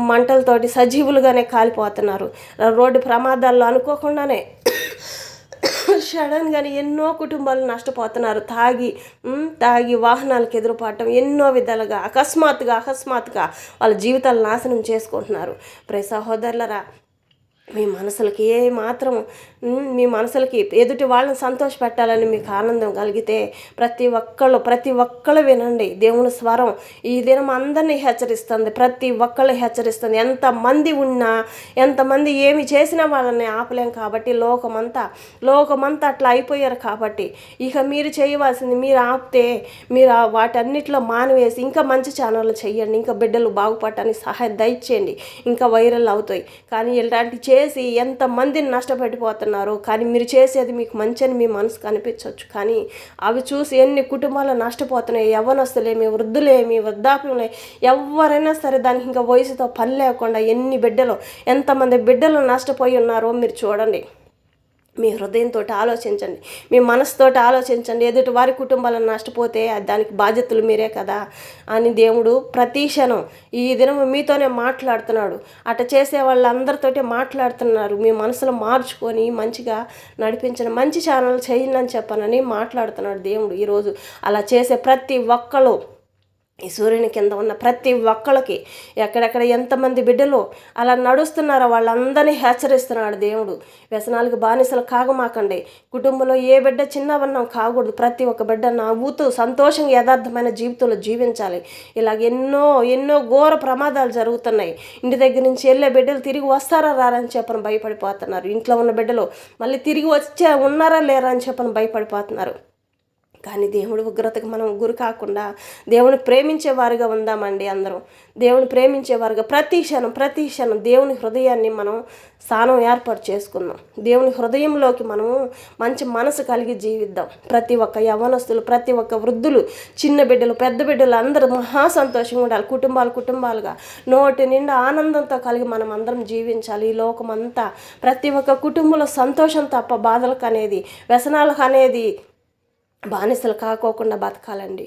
A: మంటలతోటి సజీవులుగానే కాలిపోతున్నారు. రోడ్డు ప్రమాదాల్లో అనుకోకుండానే సడన్గానే ఎన్నో కుటుంబాలు నష్టపోతున్నారు. తాగి వాహనాలకు ఎదురుపడటం, ఎన్నో విధాలుగా అకస్మాత్తుగా వాళ్ళ జీవితాలు నాశనం చేసుకుంటున్నారు. ప్రియ సహోదరులరా, మీ మనసులకి ఏ మాత్రం మీ మనసులకి ఎదుటి వాళ్ళని సంతోషపెట్టాలని మీకు ఆనందం కలిగితే ప్రతి ఒక్కళ్ళు వినండి. దేవుని స్వరం ఈ దినం అందరినీ హెచ్చరిస్తుంది, ప్రతి ఒక్కళ్ళు హెచ్చరిస్తుంది. ఎంతమంది ఉన్నా, ఎంతమంది ఏమి చేసినా వాళ్ళని ఆపలేం. కాబట్టి లోకమంతా అట్లా అయిపోయారు. కాబట్టి ఇక మీరు చేయవలసింది, మీరు ఆపితే మీరు వాటన్నిటిలో మానివేసి ఇంకా మంచి ఛానళ్ళు చేయండి. ఇంకా బిడ్డలు బాగుపడటానికి సహాయం దయచేయండి. ఇంకా వైరల్ అవుతాయి. కానీ ఇలాంటి చేసి ఎంతమందిని నష్టపెట్టిపోతున్నారు. కానీ మీరు చేసేది మీకు మంచి మీ మనసు కనిపించవచ్చు. కానీ అవి చూసి ఎన్ని కుటుంబాలు నష్టపోతున్నాయి. యవ్వనస్తులేమి, వృద్ధులేమి, వృద్ధాప్యంలే, ఎవరైనా సరే దానికి ఇంకా వయసుతో పని లేకుండా ఎంతమంది బిడ్డలు నష్టపోయి ఉన్నారో మీరు చూడండి. మీ హృదయంతో ఆలోచించండి, మీ మనసుతో ఆలోచించండి. ఎదుటి వారి కుటుంబాలను నష్టపోతే దానికి బాధ్యతలు మీరే కదా అని దేవుడు ప్రతి క్షణం ఈ దినం మీతోనే మాట్లాడుతున్నాడు. అట చేసే వాళ్ళందరితోటే మాట్లాడుతున్నారు. మీ మనసులో మార్చుకొని మంచిగా నడిపించండి, మంచి ఛానల్ చేయండి అని చెప్పనని మాట్లాడుతున్నాడు దేవుడు. ఈరోజు అలా చేసే ప్రతి ఒక్కళ్ళు, ఈ సూర్యుని కింద ఉన్న ప్రతి ఒక్కళ్ళకి ఎక్కడెక్కడ ఎంతమంది బిడ్డలు అలా నడుస్తున్నారో వాళ్ళందరినీ హెచ్చరిస్తున్నాడు దేవుడు. వ్యసనాలకు బానిసలు కాగమాకండి. కుటుంబంలో ఏ బిడ్డ చిన్నవన్నం కాకూడదు. ప్రతి ఒక్క బిడ్డ నవ్వుతూ సంతోషంగా యథార్థమైన జీవితంలో జీవించాలి. ఇలాగ ఎన్నో ఘోర ప్రమాదాలు జరుగుతున్నాయి. ఇంటి దగ్గర నుంచి వెళ్ళే బిడ్డలు తిరిగి వస్తారా రారని చెప్పని భయపడిపోతున్నారు. ఇంట్లో ఉన్న బిడ్డలు మళ్ళీ తిరిగి ఉన్నారా లేరా అని చెప్పని భయపడిపోతున్నారు. కానీ దేవుడి ఉగ్రతకు మనం గురి కాకుండా దేవుని ప్రేమించేవారుగా ఉందామండి. అందరం దేవుని ప్రేమించేవారుగా ప్రతి క్షణం దేవుని హృదయాన్ని మనం స్థానం ఏర్పాటు చేసుకుందాం. దేవుని హృదయంలోకి మనము మంచి మనసు కలిగి జీవిద్దాం. ప్రతి ఒక్క యవ్వనస్తులు, ప్రతి ఒక్క వృద్ధులు, చిన్న బిడ్డలు, పెద్ద బిడ్డలు అందరూ మహా సంతోషంగా ఉండాలి. కుటుంబాలుగా నోటి నిండా ఆనందంతో కలిగి మనం అందరం జీవించాలి. ఈ లోకమంతా ప్రతి ఒక్క కుటుంబంలో సంతోషం తప్ప బాధలకు అనేది, వ్యసనాలకు అనేది బానిసలు కాకోకుండా బతకాలండి.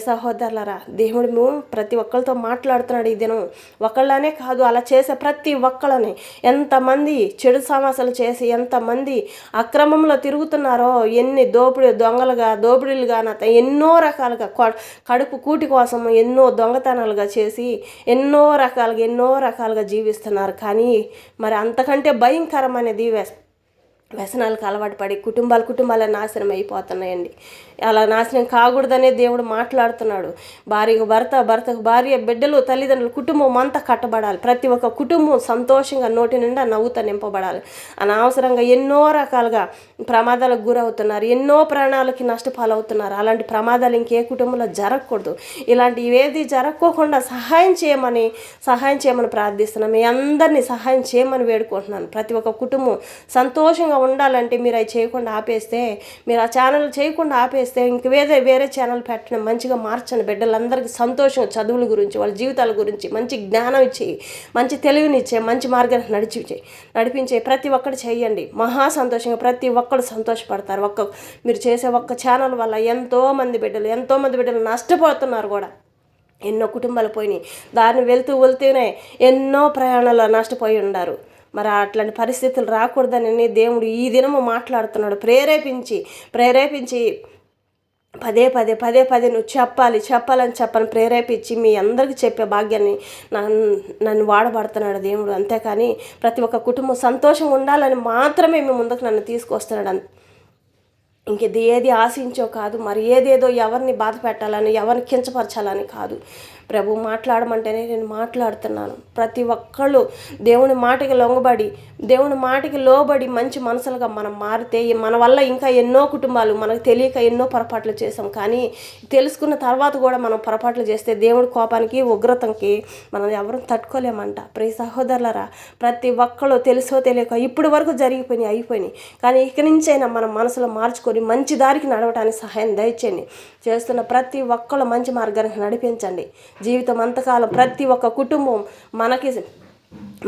A: సహోదరులారా, దేవుడు ప్రతి ఒక్కరితో మాట్లాడుతున్నాడు ఈ దినం. ఒకళ్ళనే కాదు, అలా చేసే ప్రతి ఒక్కళ్ళని, ఎంతమంది చెడు సమాసాలు చేసి ఎంతమంది అక్రమంలో తిరుగుతున్నారో, ఎన్ని దోపిడీలుగా ఎన్నో రకాలుగా కడుపు కూటి కోసం ఎన్నో దొంగతనాలుగా చేసి ఎన్నో రకాలుగా జీవిస్తున్నారు. కానీ మరి అంతకంటే భయంకరమైనది వ్యసనాలకు అలవాటు పడి కుటుంబాలు నాశనం అయిపోతున్నాయండి. అలా నాశనం కాకూడదనే దేవుడు మాట్లాడుతున్నాడు. భర్తకు భార్య, బిడ్డలు, తల్లిదండ్రులు, కుటుంబం అంతా కట్టబడాలి. ప్రతి ఒక్క కుటుంబం సంతోషంగా నోటి నిండా నవ్వుతో నింపబడాలి. అనవసరంగా ఎన్నో రకాలుగా ప్రమాదాలకు గురవుతున్నారు. ఎన్నో ప్రాణాలకి నష్టపాలవుతున్నారు. అలాంటి ప్రమాదాలు ఇంకే కుటుంబంలో జరగకూడదు. ఇలాంటి ఏది జరగకోకుండా సహాయం చేయమని ప్రార్థిస్తున్నాను. మీ అందరినీ సహాయం చేయమని వేడుకుంటున్నాను. ప్రతి ఒక్క కుటుంబం సంతోషంగా ఉండాలంటే మీరు అవి చేయకుండా ఆపేస్తే, మీరు ఆ ఛానల్ చేయకుండా ఆపేస్తే ఇంక వేరే ఛానల్ పెట్టడం, మంచిగా మార్చండి. బిడ్డలందరికీ సంతోషం, చదువుల గురించి, వాళ్ళ జీవితాల గురించి మంచి జ్ఞానం ఇచ్చి, మంచి తెలివినిచ్చే, మంచి మార్గాన్ని నడిపించే ప్రతి ఒక్కటి చేయండి. మహా సంతోషంగా ప్రతి ఒక్కరు సంతోషపడతారు. మీరు చేసే ఒక్క ఛానల్ వల్ల ఎంతోమంది బిడ్డలు నష్టపోతున్నారు కూడా. ఎన్నో కుటుంబాలు పోయినాయి. దారిని వెళ్తూనే ఎన్నో ప్రయాణాలు నష్టపోయి ఉన్నారు. మరి అట్లాంటి పరిస్థితులు రాకూడదని దేవుడు ఈ దినము మాట్లాడుతున్నాడు. ప్రేరేపించి పదే నువ్వు చెప్పాలని ప్రేరేపించి మీ అందరికీ చెప్పే భాగ్యాన్ని నన్ను వాడబడుతున్నాడు దేవుడు. అంతేకాని ప్రతి ఒక్క కుటుంబం సంతోషంగా ఉండాలని మాత్రమే మీ ముందుకు నన్ను తీసుకొస్తున్నాడు. ఇంకేది ఏది ఆశించో కాదు, మరి ఏదేదో ఎవరిని బాధ పెట్టాలని, ఎవరిని కించపరచాలని కాదు. ప్రభు మాట్లాడమంటేనే నేను మాట్లాడుతున్నాను. ప్రతి ఒక్కళ్ళు దేవుని మాటకి లొంగబడి, దేవుని మాటకి లోబడి మంచి మనసులుగా మనం మారితే మన వల్ల ఇంకా ఎన్నో కుటుంబాలు మనకు తెలియక ఎన్నో పొరపాట్లు చేసాం. కానీ తెలుసుకున్న తర్వాత కూడా మనం పొరపాట్లు చేస్తే దేవుడి కోపానికి, ఉగ్రతకి మనం ఎవరు తట్టుకోలేమంట. ప్రియ సహోదరులారా, ప్రతి ఒక్కళ్ళు తెలుసో తెలియక ఇప్పుడు వరకు అయిపోయినాయి. కానీ ఇక నుంచైనా మనం మనసులో మార్చుకొని మంచి దారికి నడవడానికి సహాయం దయచేయండి. చేస్తున్న ప్రతి ఒక్కళ్ళు మంచి మార్గానికి నడిపించండి. జీవితం అంతకాలం ప్రతి ఒక్క కుటుంబం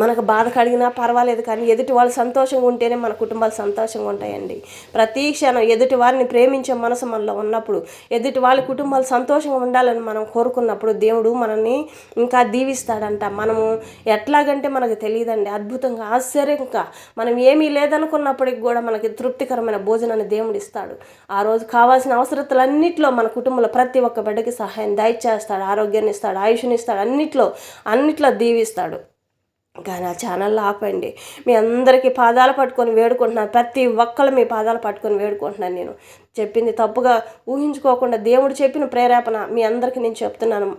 A: మనకు బాధ కలిగినా పర్వాలేదు, కానీ ఎదుటి వాళ్ళు సంతోషంగా ఉంటేనే మన కుటుంబాలు సంతోషంగా ఉంటాయండి. ప్రతి క్షణం ఎదుటి వారిని ప్రేమించే మనసు మనలో ఉన్నప్పుడు, ఎదుటి వాళ్ళ కుటుంబాలు సంతోషంగా ఉండాలని మనం కోరుకున్నప్పుడు దేవుడు మనల్ని ఇంకా దీవిస్తాడంట. మనము ఎట్లాగంటే మనకు తెలియదండి, అద్భుతంగా, ఆశ్చర్యంగా మనం ఏమీ లేదనుకున్నప్పటికి కూడా మనకి తృప్తికరమైన భోజనాన్ని దేవుడు ఇస్తాడు. ఆ రోజు కావాల్సిన అవసరతలన్నింటిలో మన కుటుంబంలో ప్రతి ఒక్క బిడ్డకి సహాయం దయచేస్తాడు, ఆరోగ్యాన్ని ఇస్తాడు, ఆయుష్ని ఇస్తాడు, అన్నిట్లో దీవిస్తాడు. కానీ ఆ ఛానల్లో ఆపండి. మీ అందరికీ పాదాలు పట్టుకొని వేడుకుంటున్నాను. ప్రతి ఒక్కళ్ళు మీ పాదాలు పట్టుకొని వేడుకుంటున్నాను. నేను చెప్పింది తప్పుగా ఊహించుకోకుండా దేవుడు చెప్పిన ప్రేరేపణ మీ అందరికీ నేను చెప్తున్నాను.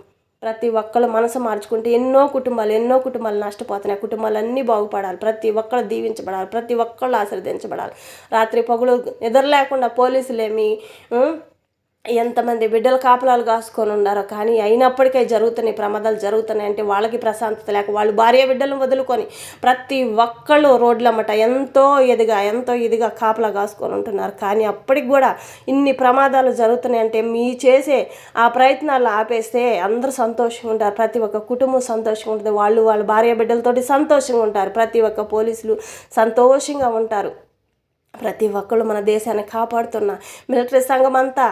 A: ప్రతి ఒక్కళ్ళు మనసు మార్చుకుంటే ఎన్నో కుటుంబాలు నష్టపోతున్నాయి. కుటుంబాలన్నీ బాగుపడాలి, ప్రతి ఒక్కళ్ళు దీవించబడాలి, ప్రతి ఒక్కళ్ళు ఆశీర్వదించబడాలి. రాత్రి పగులు నిద్ర లేకుండా పోలీసులేమి ఎంతమంది బిడ్డల కాపలాలు కాసుకొని ఉన్నారో, కానీ అయినప్పటికీ జరుగుతున్నాయి, ప్రమాదాలు జరుగుతున్నాయి. అంటే వాళ్ళకి ప్రశాంతత లేక వాళ్ళు భార్య బిడ్డలను వదులుకొని ప్రతి ఒక్కళ్ళు రోడ్లమ్మట ఎంతో ఇదిగా కాపలా కాసుకొని ఉంటున్నారు. కానీ అప్పటికి కూడా ఇన్ని ప్రమాదాలు జరుగుతున్నాయి అంటే మీ చేసే ఆ ప్రయత్నాలు ఆపేస్తే అందరూ సంతోషంగా ఉంటారు. ప్రతి ఒక్క కుటుంబం సంతోషంగా ఉంటుంది. వాళ్ళ భార్య బిడ్డలతోటి సంతోషంగా ఉంటారు. ప్రతి ఒక్క పోలీసులు సంతోషంగా ఉంటారు. ప్రతి ఒక్కళ్ళు మన దేశాన్ని కాపాడుతున్న మిలిటరీ సంఘం అంతా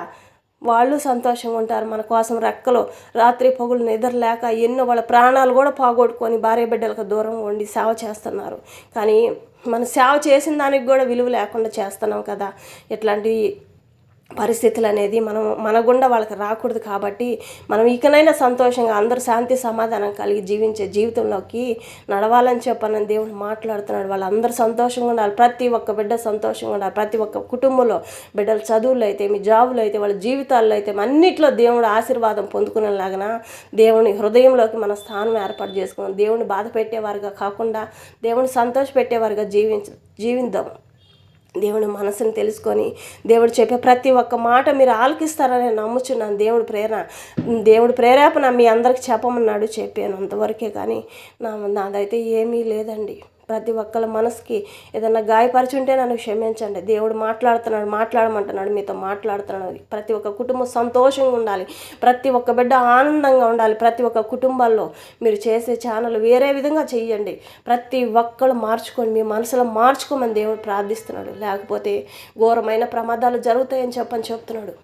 A: వాళ్ళు సంతోషంగా ఉంటారు. మన కోసం రెక్కలు రాత్రి పగులు నిద్ర లేక ఎన్నో వాళ్ళ ప్రాణాలు కూడా పోగొట్టుకొని భార్య బిడ్డలకు దూరంగా ఉండి సేవ చేస్తున్నారు. కానీ మన సేవ చేసిన దానికి కూడా విలువ లేకుండా చేస్తున్నాం కదా. ఇట్లాంటి పరిస్థితులు అనేది మన గుండా వాళ్ళకి రాకూడదు. కాబట్టి మనం ఇకనైనా సంతోషంగా అందరూ శాంతి సమాధానం కలిగి జీవించే జీవితంలోకి నడవాలని చెప్పని దేవుడు మాట్లాడుతున్నాడు. వాళ్ళందరూ సంతోషంగా ఉండాలి. ప్రతి ఒక్క బిడ్డ సంతోషంగా ఉండాలి. ప్రతి ఒక్క కుటుంబంలో బిడ్డల చదువులు అయితే, మీ జాబులు అయితే, వాళ్ళ జీవితాల్లో అయితే అన్నిట్లో దేవుడు ఆశీర్వాదం పొందుకునేలాగా దేవుని హృదయంలోకి మన స్థానం ఏర్పాటు చేసుకున్నాం. దేవుని బాధ పెట్టేవారుగా కాకుండా దేవుని సంతోష పెట్టేవారుగా జీవిద్దాం. దేవుని మనసుని తెలుసుకొని దేవుడు చెప్పే ప్రతి ఒక్క మాట మీరు ఆలకిస్తారని నమ్ముచున్నాను. దేవుడు ప్రేరేపణ మీ అందరికి చెప్పమన్నాడు, చెప్పాను అంతవరకే. కానీ నాదైతే ఏమీ లేదండి. ప్రతి ఒక్కళ్ళ మనసుకి ఏదన్నా గాయపరిచుంటే నన్ను క్షమించండి. దేవుడు మాట్లాడమంటున్నాడు, మీతో మాట్లాడుతున్నాడు. ప్రతి ఒక్క కుటుంబం సంతోషంగా ఉండాలి, ప్రతి ఒక్క బిడ్డ ఆనందంగా ఉండాలి. ప్రతి ఒక్క కుటుంబాల్లో మీరు చేసే ఛానల్ వేరే విధంగా చెయ్యండి. ప్రతి ఒక్కళ్ళు మార్చుకోండి, మీ మనసులో మార్చుకోమని దేవుడు ప్రార్థిస్తున్నాడు. లేకపోతే ఘోరమైన ప్రమాదాలు జరుగుతాయని చెప్తున్నాడు.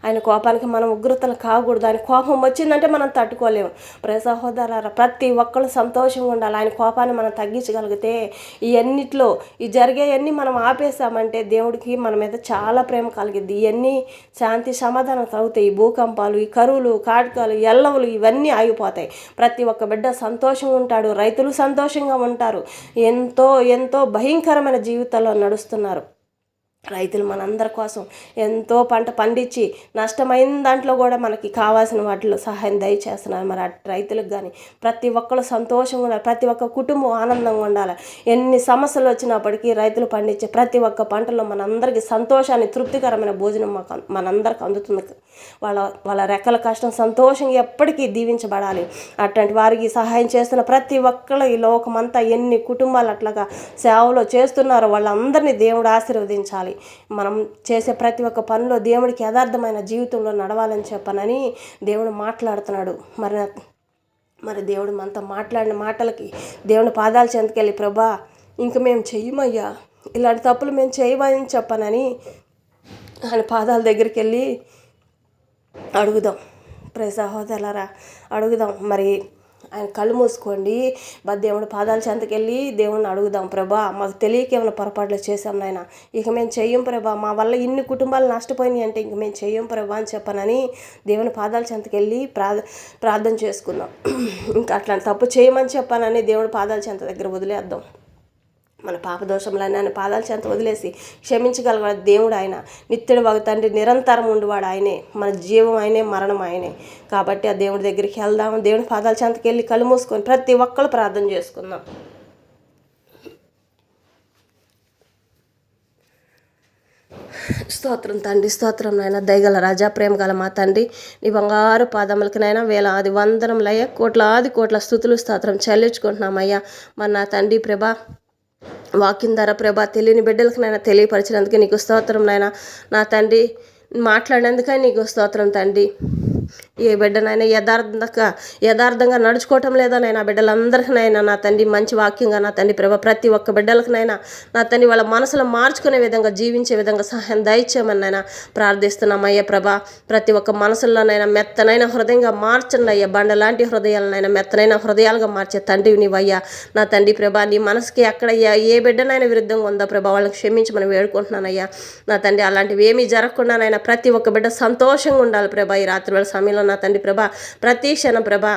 A: ఆయన కోపానికి మనం ఉగ్రతలు కాకూడదు. ఆయన కోపం వచ్చిందంటే మనం తట్టుకోలేము. సహోదరులారా, ప్రతి ఒక్కళ్ళు సంతోషంగా ఉండాలి. ఆయన కోపాన్ని మనం తగ్గించగలిగితే ఇవన్నిట్లో జరిగేవన్నీ మనం ఆపేసామంటే దేవుడికి మన మీద చాలా ప్రేమ కలిగిద్ది. ఇవన్నీ శాంతి సమాధానం కలుగుతాయి. ఈ భూకంపాలు, ఈ కరువులు, కాటకాలు, ఎల్లవులు ఇవన్నీ ఆగిపోతాయి. ప్రతి ఒక్క బిడ్డ సంతోషంగా ఉంటాడు. రైతులు సంతోషంగా ఉంటారు. ఎంతో భయంకరమైన జీవితాల్లో నడుస్తున్నారు. రైతులు మనందరి కోసం ఎంతో పంట పండించి నష్టమైన దాంట్లో కూడా మనకి కావాల్సిన వాటిలో సహాయం దయచేస్తున్నారు. మరి రైతులకు కానీ ప్రతి ఒక్కరు సంతోషంగా ఉండాలి. ప్రతి ఒక్క కుటుంబం ఆనందంగా ఉండాలి. ఎన్ని సమస్యలు వచ్చినప్పటికీ రైతులు పండించే ప్రతి ఒక్క పంటలో మనందరికీ సంతోషాన్ని, తృప్తికరమైన భోజనం మనందరికి అందుతుంది. వాళ్ళ రెక్కల కష్టం సంతోషంగా ఎప్పటికీ దీవించబడాలి. అట్లాంటి వారికి సహాయం చేస్తున్న ప్రతి ఒక్కరు ఈ లోకమంతా ఎన్ని కుటుంబాలు అట్లాగా సేవలో చేస్తున్నారో వాళ్ళందరినీ దేవుడు ఆశీర్వదించాలి. మనం చేసే ప్రతి ఒక్క పనిలో దేవుడికి యథార్థమైన జీవితంలో నడవాలని చెప్పనని దేవుడు మాట్లాడుతున్నాడు. మరి దేవుడు మనతో మాట్లాడిన మాటలకి దేవుని పాదాల చెంతకెళ్ళి, ప్రభా ఇంక మేము చెయ్యమయ్యా, ఇలాంటి తప్పులు మేము చేయమని చెప్పనని ఆయన పాదాల దగ్గరికి వెళ్ళి అడుగుదాం. సహోదరులారా, అడుగుదాం. మరి ఆయన కళ్ళు మూసుకోండి, దేవుడి పాదాల చెంతకెళ్ళి దేవుడిని అడుగుదాం. ప్రభా మాకు తెలియక ఏమైనా పొరపాట్లు చేసాం నాయన, ఇక మేము చెయ్యం ప్రభా, మా వల్ల ఇన్ని కుటుంబాలు నష్టపోయినాయి అంటే ఇంక మేము చెయ్యం ప్రభా అని చెప్పనని దేవుని పాదాల చెంతకెళ్ళి ప్రార్థన చేసుకుందాం. ఇంకా అట్లాంటి తప్పు చేయమని చెప్పానని దేవుడి పాదాల చెంత దగ్గర వదిలేద్దాం. మన పాపదోషంలో ఆయన పాదాల చెంత వదిలేసి క్షమించగలగాడు దేవుడు. ఆయన నిత్యుడు ఒక తండ్రి, నిరంతరం ఉండేవాడు ఆయనే. మన జీవం ఆయనే, మరణం ఆయనే. కాబట్టి ఆ దేవుడి దగ్గరికి వెళ్దాం. దేవుడి పాదాల చెంతకి వెళ్ళి కళ్ళు మూసుకొని ప్రతి ఒక్కరు ప్రార్థన చేసుకుందాం. స్తోత్రం తండ్రి, స్తోత్రం నాయన. దయగల రాజా, ప్రేమ గల మా తండ్రి, నీ బంగారు పాదములకి నైనా వేలాది వందనములయ్యా, కోట్ల స్తుతులు స్తోత్రం చెల్లించుకుంటున్నామయ్యా. మరి నా తండ్రి ప్రభా, వాక్యం ద్వారా ప్రభా తెలియని బిడ్డలకు నాయన తెలియపరిచినందుకే నీకు స్తోత్రం నాయన. నా తండ్రి మాట్లాడినందుకే నీకు స్తోత్రం తండ్రి. ఏ బిడ్డనైనా యథార్థంగా నడుచుకోవటం లేదా నైనా బిడ్డలందరికీనైనా నా తండ్రి మంచి వాక్యంగా నా తండ్రి ప్రభా ప్రతి ఒక్క బిడ్డలకునైనా నా తండ్రి వాళ్ళ మనసులో మార్చుకునే విధంగా, జీవించే విధంగా సహాయం దయచేయమని నైనా ప్రార్థిస్తున్నామయ్యా ప్రభా. ప్రతి ఒక్క మనసుల్లోనైనా మెత్తనైన హృదయంగా మార్చండి అయ్యా. బండలాంటి హృదయాలనైనా మెత్తనైన హృదయాలుగా మార్చే తండ్రి నీవయ్యా. నా తండ్రి ప్రభా, నీ మనసుకి ఎక్కడయ్యా ఏ బిడ్డనైనా విరుద్ధంగా ఉందా ప్రభా, వాళ్ళని క్షమించమని వేడుకుంటున్నానయ్యా. నా తండ్రి అలాంటివి ఏమీ జరగకుండానైనా ప్రతి ఒక్క బిడ్డ సంతోషంగా ఉండాలి ప్రభా. ఈ రాత్రి వేళ సమయంలో నా తండ్రి ప్రభా ప్రతి క్షణం ప్రభా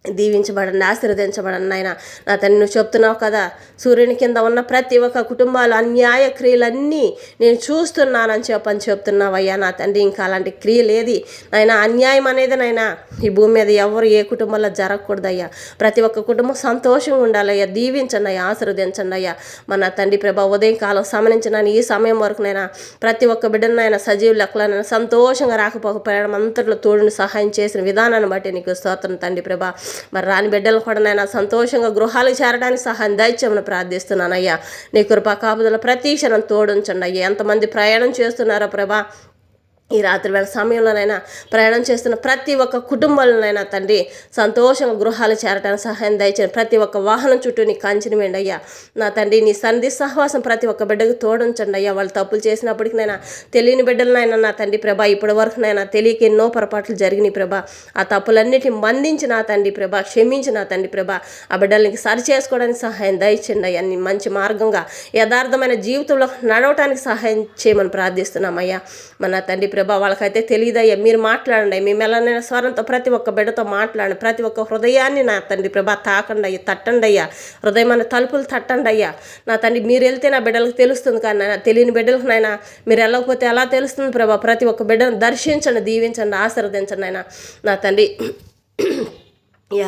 A: దీవించబడండి, ఆశీర్వదించబడండి నాయన. నా తండ్రి నువ్వు చెప్తున్నావు కదా, సూర్యుని కింద ఉన్న ప్రతి ఒక్క కుటుంబాలు అన్యాయ క్రియలన్నీ నేను చూస్తున్నానని చెప్తున్నావయ్యా. నా తండ్రి ఇంకా అలాంటి క్రియలు ఏది నాయన, అన్యాయం అనేది నాయన ఈ భూమి మీద ఎవరు ఏ కుటుంబంలో జరగకూడదయ్యా. ప్రతి ఒక్క కుటుంబం సంతోషంగా ఉండాలయ్యా. దీవించండి అయ్యా, ఆశీర్వదించండి అయ్యా. మన తండ్రి ప్రభా ఉదయం కాలం సమనించిన ఈ సమయం వరకు నైనా ప్రతి ఒక్క బిడ్డనైనా సజీవ లెక్కలైనా సంతోషంగా రాకపోక ప్రయాణం అంతట్లో తోడుని సహాయం చేసిన విధానాన్ని బట్టి నీకు స్తోత్రం తండ్రి ప్రభా. మరి రాని బిడ్డలు కూడా నేను సంతోషంగా గృహాలకు చేరడానికి సహాయం దయచేయమని ప్రార్థిస్తున్నానయ్యా. నీ కృపా కాపుదల ప్రతి క్షణం తోడుంచండి అయ్యా. ఎంతమంది ప్రయాణం చేస్తున్నారో ప్రభా, ఈ రాత్రి వేళ సమయంలోనైనా ప్రయాణం చేస్తున్న ప్రతి ఒక్క కుటుంబాలనైనా తండ్రి సంతోషంగా గృహాలు చేరడానికి సహాయం దయచేయండి. ప్రతి ఒక్క వాహనం చుట్టూ నీ కంచెని వేయండి అయ్యా. నా తండ్రి నీ సన్నిధి సహవాసం ప్రతి ఒక్క బిడ్డకు తోడుంచండి అయ్యా. వాళ్ళు తప్పులు చేసినప్పటికైనా తెలియని బిడ్డలనైనా నా తండ్రి ప్రభా ఇప్పటి వరకునైనా తెలియక ఎన్నో పొరపాట్లు జరిగినాయి ప్రభా. ఆ తప్పులన్నిటిని మందించి నా తండ్రి ప్రభా క్షమించి నా తండ్రి ప్రభా ఆ బిడ్డలకి సరి చేసుకోవడానికి సహాయం దయచేయండి అయ్యా. నీ మంచి మార్గంగా యథార్థమైన జీవితంలో నడవటానికి సహాయం చేయమని ప్రార్థిస్తున్నామయ్యా. మన తండ్రి ప్రభా వాళ్ళకైతే తెలియదయ్యా. మీరు మాట్లాడండి, మీ మెల్లనైన స్వరంతో ప్రతి ఒక్క బిడ్డతో మాట్లాడండి. ప్రతి ఒక్క హృదయాన్ని నా తండ్రి ప్రభా తాకండి అయ్యా, తట్టండి అయ్యా. హృదయమైన తలుపులు తట్టండి అయ్యా. నా తండ్రి మీరు వెళ్తే నా బిడ్డలకు తెలుస్తుంది, కానీ నాయన తెలియని బిడ్డలకు నాయన మీరు వెళ్ళకపోతే ఎలా తెలుస్తుంది ప్రభా. ప్రతి ఒక్క బిడ్డను దర్శించండి, దీవించండి, ఆశీర్వదించండి నాయన. నా తండ్రి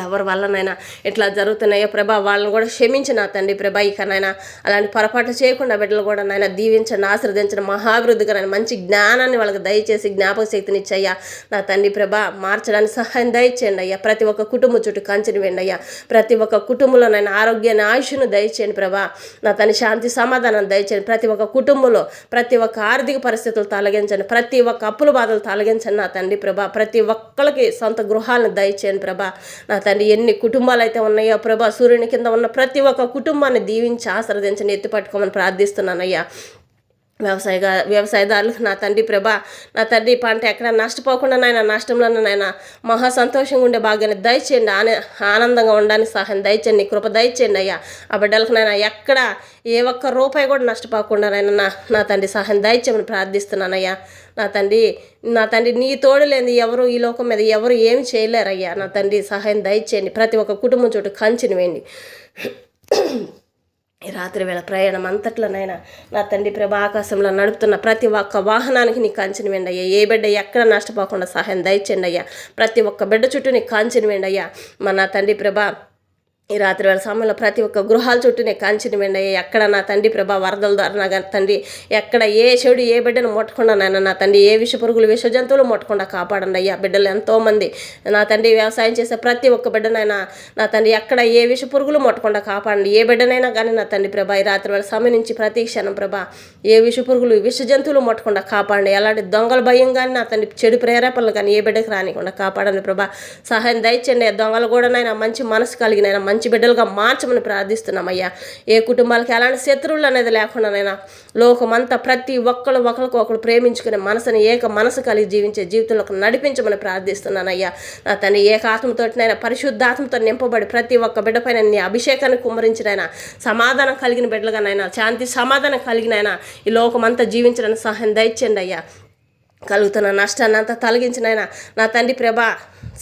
A: ఎవరి వల్లనైనా ఇట్లా జరుగుతున్నాయో ప్రభా వాళ్ళని కూడా క్షమించి నా తండ్రి ప్రభా ఇకనైనా అలాంటి పొరపాట్లు చేయకుండా బిడ్డలు కూడా నాయన దీవించండి, ఆశీర్వదించండి. మహాభివృద్ధిగా నాయన మంచి జ్ఞానాన్ని వాళ్ళకి దయచేసి జ్ఞాపక శక్తిని ఇచ్చయ్యా. నా తండ్రి ప్రభా మార్చడానికి సహాయం దయచేయండి అయ్యా. ప్రతి ఒక్క కుటుంబం చుట్టూ కంచెని వేయండి అయ్యా. ప్రతి ఒక్క కుటుంబంలో నాయన ఆరోగ్యాన్ని ఆయుష్ను దయచేయండి ప్రభా. నా తండ్రి శాంతి సమాధానం దయచేయండి. ప్రతి ఒక్క కుటుంబంలో ప్రతి ఒక్క ఆర్థిక పరిస్థితులు తొలగించండి. ప్రతి ఒక్క అప్పుల బాధలు తొలగించండి నా తండ్రి ప్రభా. ప్రతి ఒక్కరికి సొంత గృహాలను దయచేయండి ప్రభా. నా తండ్రి ఎన్ని కుటుంబాలు అయితే ఉన్నాయో ప్రభా, సూర్యుని కింద ఉన్న ప్రతి ఒక్క కుటుంబాన్ని దీవించి ఆశీర్వదించండి, ఎత్తుపట్టుకోమని ప్రార్థిస్తున్నానయ్యా. వ్యవసాయదారులకు నా తండ్రి ప్రభా, నా తండ్రి పంట ఎక్కడ నష్టపోకుండా నాయన నష్టంలోనూ నాయన మహా సంతోషంగా ఉండే భాగ్యాన్ని దయచేయండి. ఆనందంగా ఉండడానికి సహాయం దయచేయండి, కృప దయచేయండి అయ్యా. ఆ బిడ్డలకు నాయన ఎక్కడ ఏ ఒక్క రూపాయి కూడా నష్టపోకుండా నాయన నా తండ్రి సహాయం దయచేయమని ప్రార్థిస్తున్నానయ్యా. నా తండ్రి నీ తోడు లేని ఎవరు ఈ లోకం మీద ఎవరు ఏమి చేయలేరయ్యా. నా తండ్రి సహాయం దయచేయండి. ప్రతి ఒక్క కుటుంబం చుట్టూ కంచెని వేయండి. ఈ రాత్రి వేళ ప్రయాణం అంతట్లోనైనా నా తండ్రి ప్రభా ఆకాశంలో నడుపుతున్న ప్రతి ఒక్క వాహనానికి నీ కంచెని వేయండి అయ్యా. ఏ బిడ్డ ఎక్కడ నష్టపోకుండా సహాయం దయచేయండి అయ్యా. ప్రతి ఒక్క బిడ్డ చుట్టూ నీ కంచెని వేయండి అయ్యా. నా తండ్రి ప్రభా ఈ రాత్రి వేళ సమయంలో ప్రతి ఒక్క గృహాల చుట్టూనే కంచెని వేయండి అయ్యా. ఎక్కడ నా తండ్రి ప్రభా వరదల ద్వారా నా తండ్రి ఎక్కడ ఏ చెడు ఏ బిడ్డను ముట్టకుండా నా తండ్రి ఏ విష పురుగులు విష జంతువులు ముట్టకుండా కాపాడండి అయ్యా. బిడ్డలు ఎంతోమంది నా తండ్రి వ్యవసాయం చేసే ప్రతి ఒక్క బిడ్డనైనా నా తండ్రి ఎక్కడ ఏ విష పురుగులు ముట్టకుండా కాపాడండి. ఏ బిడ్డనైనా కానీ నా తండ్రి ప్రభా ఈ రాత్రి వేళ సమయం నుంచి ప్రతి క్షణం ప్రభా ఏ విష పురుగులు విష జంతువులు ముట్టకుండా కాపాడండి. ఎలాంటి దొంగల భయం కానీ నా తండ్రి చెడు ప్రేరేపణలు కానీ ఏ బిడ్డకు రానికుండా కాపాడండి ప్రభా. సహాయం దయచేయండి. దొంగలు కూడా నైనా మంచి మనసు కలిగినైనా మంచి బిడ్డలుగా మార్చమని ప్రార్థిస్తున్నామయ్యా. ఏ కుటుంబాలకి ఎలాంటి శత్రువులు అనేది లేకుండానైనా లోకమంతా ప్రతి ఒక్కరు ఒకరికొకరు ప్రేమించుకునే మనసుని ఏక మనసు కలిగి జీవించే జీవితంలోకి నడిపించమని ప్రార్థిస్తున్నానయ్యా. నా తండ్రి ఏకాత్మతోటినైనా పరిశుద్ధాత్మతో నింపబడి ప్రతి ఒక్క బిడ్డ పైన నీ అభిషేకాన్ని కుమ్మరించినైనా సమాధానం కలిగిన బిడ్డలుగానైనా శాంతి సమాధానం కలిగినైనా ఈ లోకమంతా జీవించడానికి సహాయం దయచేయండి అయ్యా. కలుగుతున్న నష్టాన్ని అంతా తొలగించినైనా నా తండ్రి ప్రభా